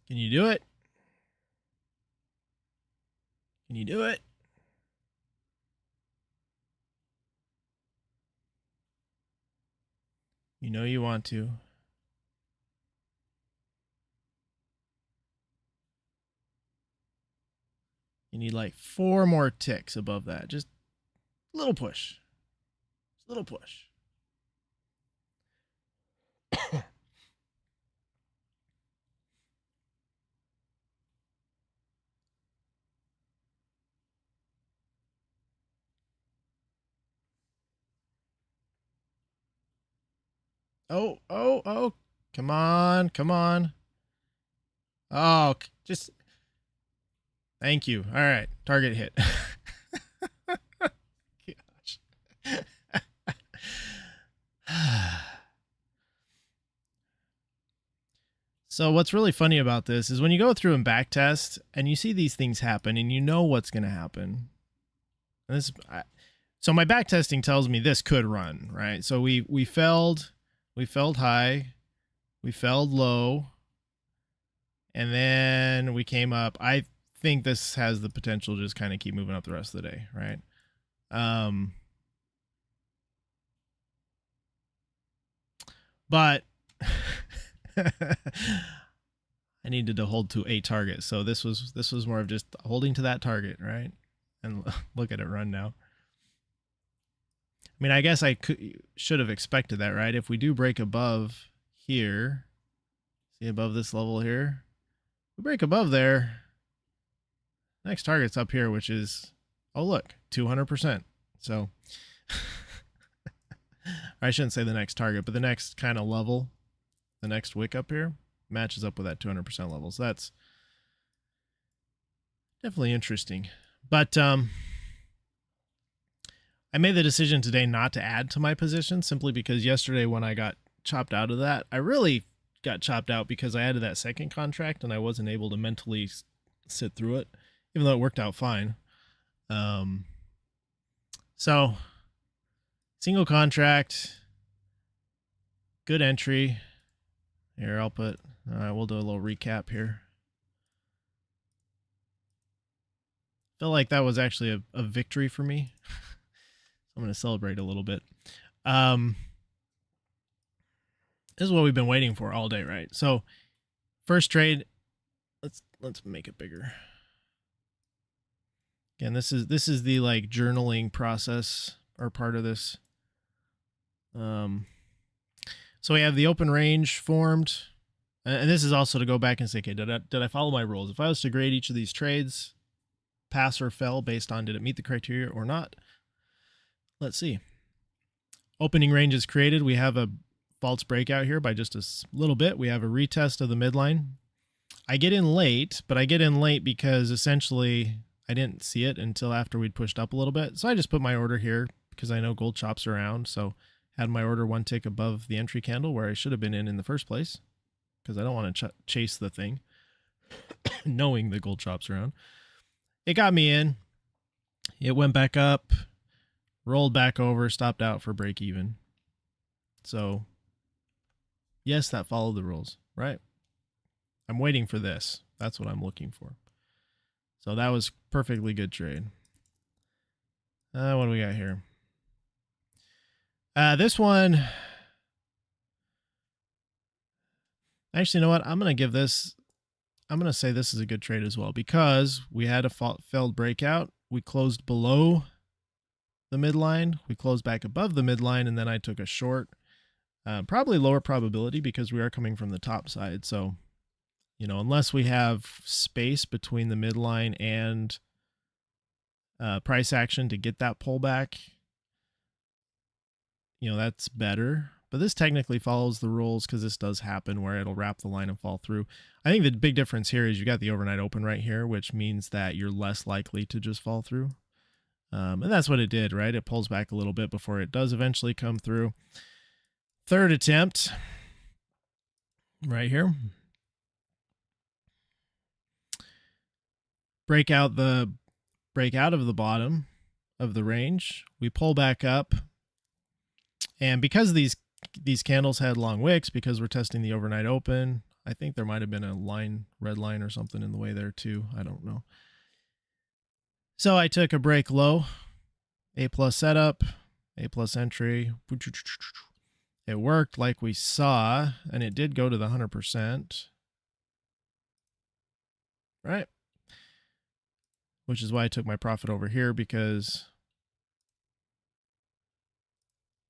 Can you do it? Can you do it? You know you want to. You need like 4 more ticks above that. Just a little push. Just a little push. Oh. Come on. Oh, just thank you. All right. Target hit. Gosh. So what's really funny about this is when you go through and backtest and you see these things happen and you know what's going to happen. So my backtesting tells me this could run, right? So we felled high, we felled low, and then we came up. I think this has the potential to just kind of keep moving up the rest of the day, right? But I needed to hold to a target. So this was more of just holding to that target, right? And look at it run now. I mean, I guess I should have expected that, right? If we do break above here, see above this level here, we break above there. Next target's up here, which is, oh look, 200%. So I shouldn't say the next target, but the next kind of level, the next wick up here matches up with that 200% level. So that's definitely interesting. But I made the decision today not to add to my position simply because yesterday when I got chopped out of that, I really got chopped out because I added that second contract and I wasn't able to mentally sit through it, even though it worked out fine. So single contract, good entry. Here, I'll put, all right, we'll do a little recap here. Felt like that was actually a victory for me. I'm going to celebrate a little bit. This is what we've been waiting for all day, right? So first trade, let's make it bigger. Again, this is the like journaling process or part of this. So we have the open range formed, and this is also to go back and say, okay, did I follow my rules? If I was to grade each of these trades, pass or fail based on did it meet the criteria or not? Let's see. Opening range is created. We have a false breakout here by just a little bit. We have a retest of the midline. I get in late, but I get in late because essentially I didn't see it until after we'd pushed up a little bit. So I just put my order here because I know gold chops around. So had my order one tick above the entry candle where I should have been in the first place because I don't want to chase the thing knowing the gold chops around. It got me in. It went back up, rolled back over, stopped out for break even. So yes, that followed the rules, right? I'm waiting for this. That's what I'm looking for. So that was perfectly good trade. What do we got here? This one, actually, you know what? I'm going to say this is a good trade as well because we had a failed breakout. We closed below the midline. We closed back above the midline, and then I took a short. Probably lower probability because we are coming from the top side. So, you know, unless we have space between the midline and price action to get that pullback, you know, that's better. But this technically follows the rules because this does happen where it'll wrap the line and fall through. I think the big difference here is you got the overnight open right here, which means that you're less likely to just fall through. And that's what it did, right? It pulls back a little bit before it does eventually come through. Third attempt right here. Break out of the bottom of the range. We pull back up. And because these candles had long wicks, because we're testing the overnight open, I think there might have been a red line or something in the way there too. I don't know. So I took a break low, A+ setup, A+ entry. It worked like we saw, and it did go to the 100%. Right? Which is why I took my profit over here because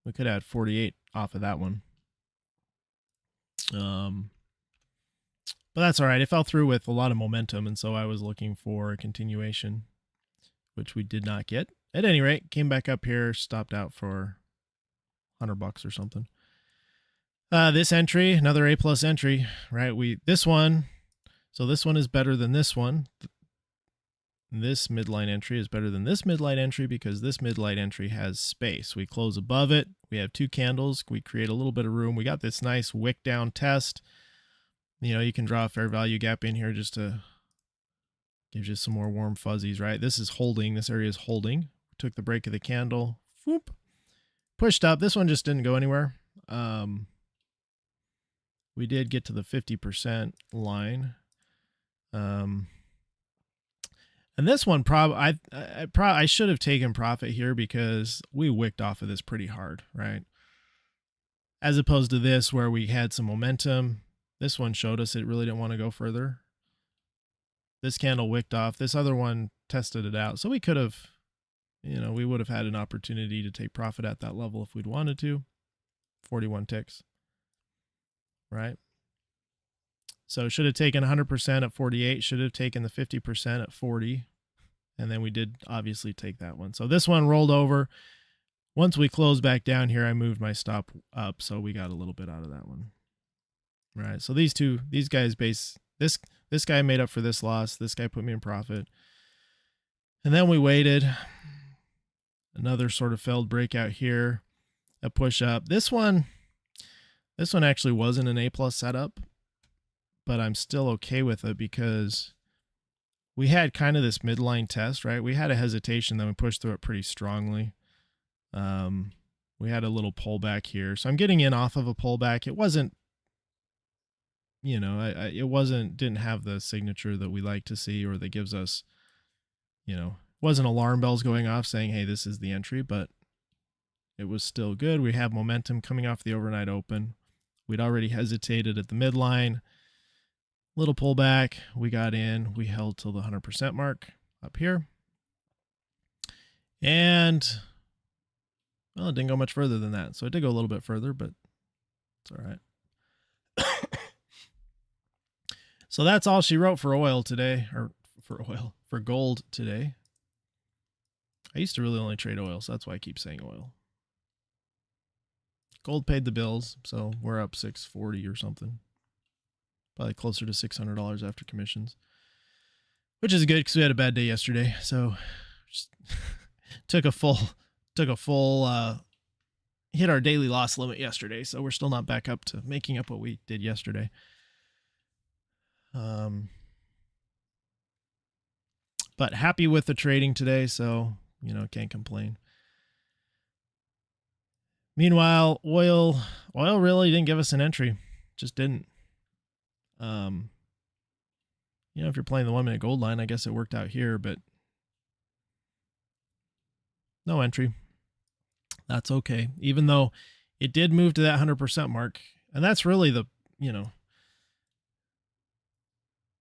we could add 48 off of that one. But that's all right. It fell through with a lot of momentum, and so I was looking for a continuation, which we did not get. At any rate, came back up here, stopped out for $100 or something. This entry, another A plus entry, right? This one is better than this one. This midline entry is better than this midline entry because this midline entry has space. We close above it. We have 2 candles. We create a little bit of room. We got this nice wick down test. You know, you can draw a fair value gap in here just to give you some more warm fuzzies, right? This is holding. This area is holding. Took the break of the candle. Whoop. Pushed up. This one just didn't go anywhere. We did get to the 50% line. And this one, I should have taken profit here because we wicked off of this pretty hard, right? As opposed to this where we had some momentum. This one showed us it really didn't want to go further. This candle wicked off. This other one tested it out. So we could have, you know, we would have had an opportunity to take profit at that level if we'd wanted to. 41 ticks, right? So should have taken 100% at 48, should have taken the 50% at 40. And then we did obviously take that one. So this one rolled over. Once we closed back down here, I moved my stop up. So we got a little bit out of that one. Right. So these guys this guy made up for this loss. This guy put me in profit. And then we waited. Another sort of failed breakout here. A push up. This one actually wasn't an A+ setup, but I'm still okay with it because we had kind of this midline test, right? We had a hesitation, then we pushed through it pretty strongly. We had a little pullback here. So I'm getting in off of a pullback. It wasn't, you know, didn't have the signature that we like to see or that gives us, you know, wasn't alarm bells going off saying, hey, this is the entry, but it was still good. We have momentum coming off the overnight open. We'd already hesitated at the midline. Little pullback. We got in. We held till the 100% mark up here. And, well, it didn't go much further than that. So it did go a little bit further, but it's all right. So that's all she wrote for oil today, or for gold today. I used to really only trade oil, so that's why I keep saying oil. Gold paid the bills, so we're up 640 or something. Probably closer to $600 after commissions, which is good because we had a bad day yesterday. So just took a full hit our daily loss limit yesterday. So we're still not back up to making up what we did yesterday. But happy with the trading today. So, you know, can't complain. Meanwhile, oil really didn't give us an entry. Just didn't. You know, if you're playing the 1 minute gold line, I guess it worked out here, but no entry. That's okay. Even though it did move to that 100% mark. And that's really the, you know,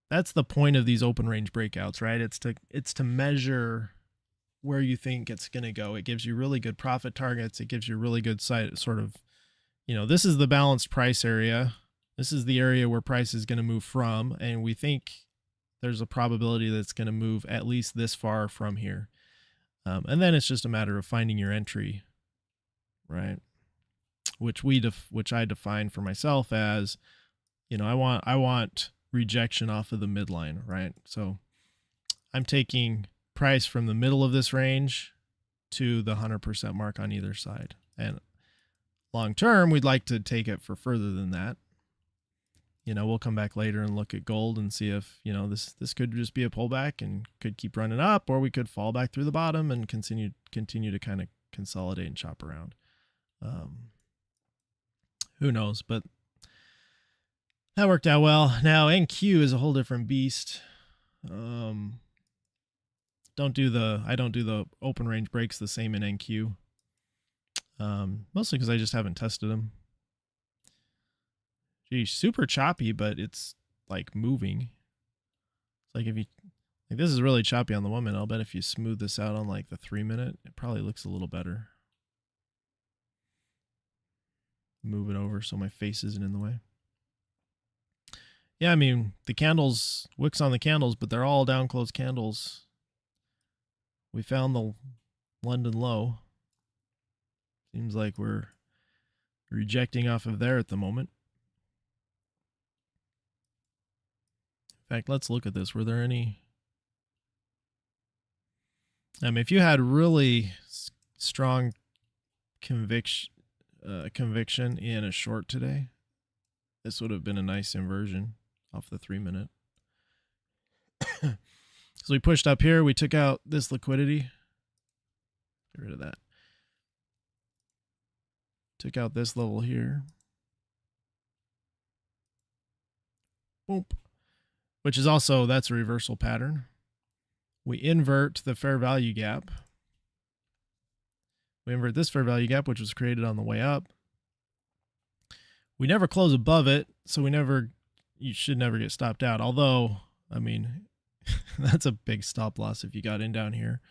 that's the point of these open range breakouts, right? It's to measure where you think it's going to go. It gives you really good profit targets. It gives you really good sort of, you know, this is the balanced price area. This is the area where price is going to move from. And we think there's a probability that it's going to move at least this far from here. And then it's just a matter of finding your entry, right? Which I define for myself as, you know, I want rejection off of the midline, right? So I'm taking price from the middle of this range to the 100% mark on either side. And long term, we'd like to take it for further than that. You know, we'll come back later and look at gold and see if, you know, this could just be a pullback and could keep running up, or we could fall back through the bottom and continue to kind of consolidate and chop around. Who knows? But that worked out well. Now NQ is a whole different beast. I don't do the open range breaks the same in NQ. Mostly because I just haven't tested them. Geez, super choppy, but it's like moving. It's like if you, like, this is really choppy on the 1 minute. I'll bet if you smooth this out on like the 3 minute, it probably looks a little better. Move it over so my face isn't in the way. Yeah, I mean, the candles, wicks on the candles, but they're all down close candles. We found the London low. Seems like we're rejecting off of there at the moment. In fact, let's look at this. Were there any? I mean, if you had really strong conviction in a short today, this would have been a nice inversion off the 3-minute. So we pushed up here. We took out this liquidity. Get rid of that. Took out this level here. Boom. Which is also, that's a reversal pattern. We invert the fair value gap. We invert this fair value gap, which was created on the way up. We never close above it, so you should never get stopped out. Although, I mean, that's a big stop loss if you got in down here.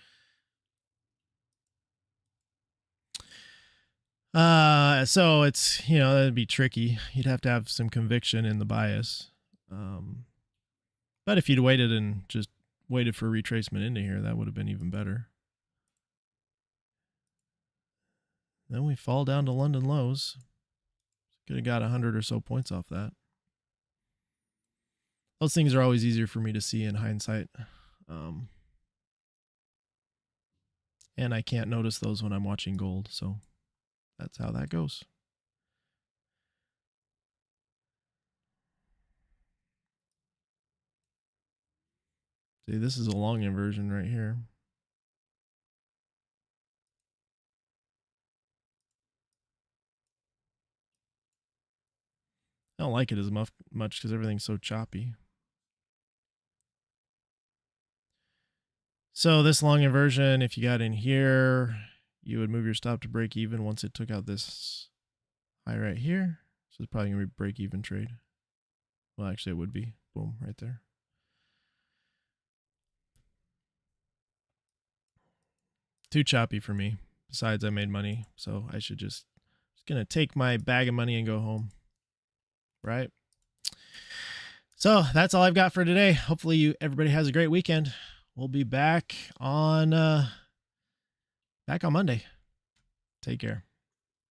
So it's, that'd be tricky. You'd have to have some conviction in the bias. But if you'd waited and just waited for retracement into here, that would have been even better. Then we fall down to London lows. Could have got 100 or so points off that. Those things are always easier for me to see in hindsight. And I can't notice those when I'm watching gold, so that's how that goes. See, this is a long inversion right here. I don't like it as much because everything's so choppy. So this long inversion, if you got in here, you would move your stop to break even once it took out this high right here. So it's probably going to be break even trade. Well, actually it would be. Boom, right there. Too choppy for me. Besides, I made money, so I should just going to take my bag of money and go home. Right? So that's all I've got for today. Hopefully everybody has a great weekend. We'll be back on Monday. Take care.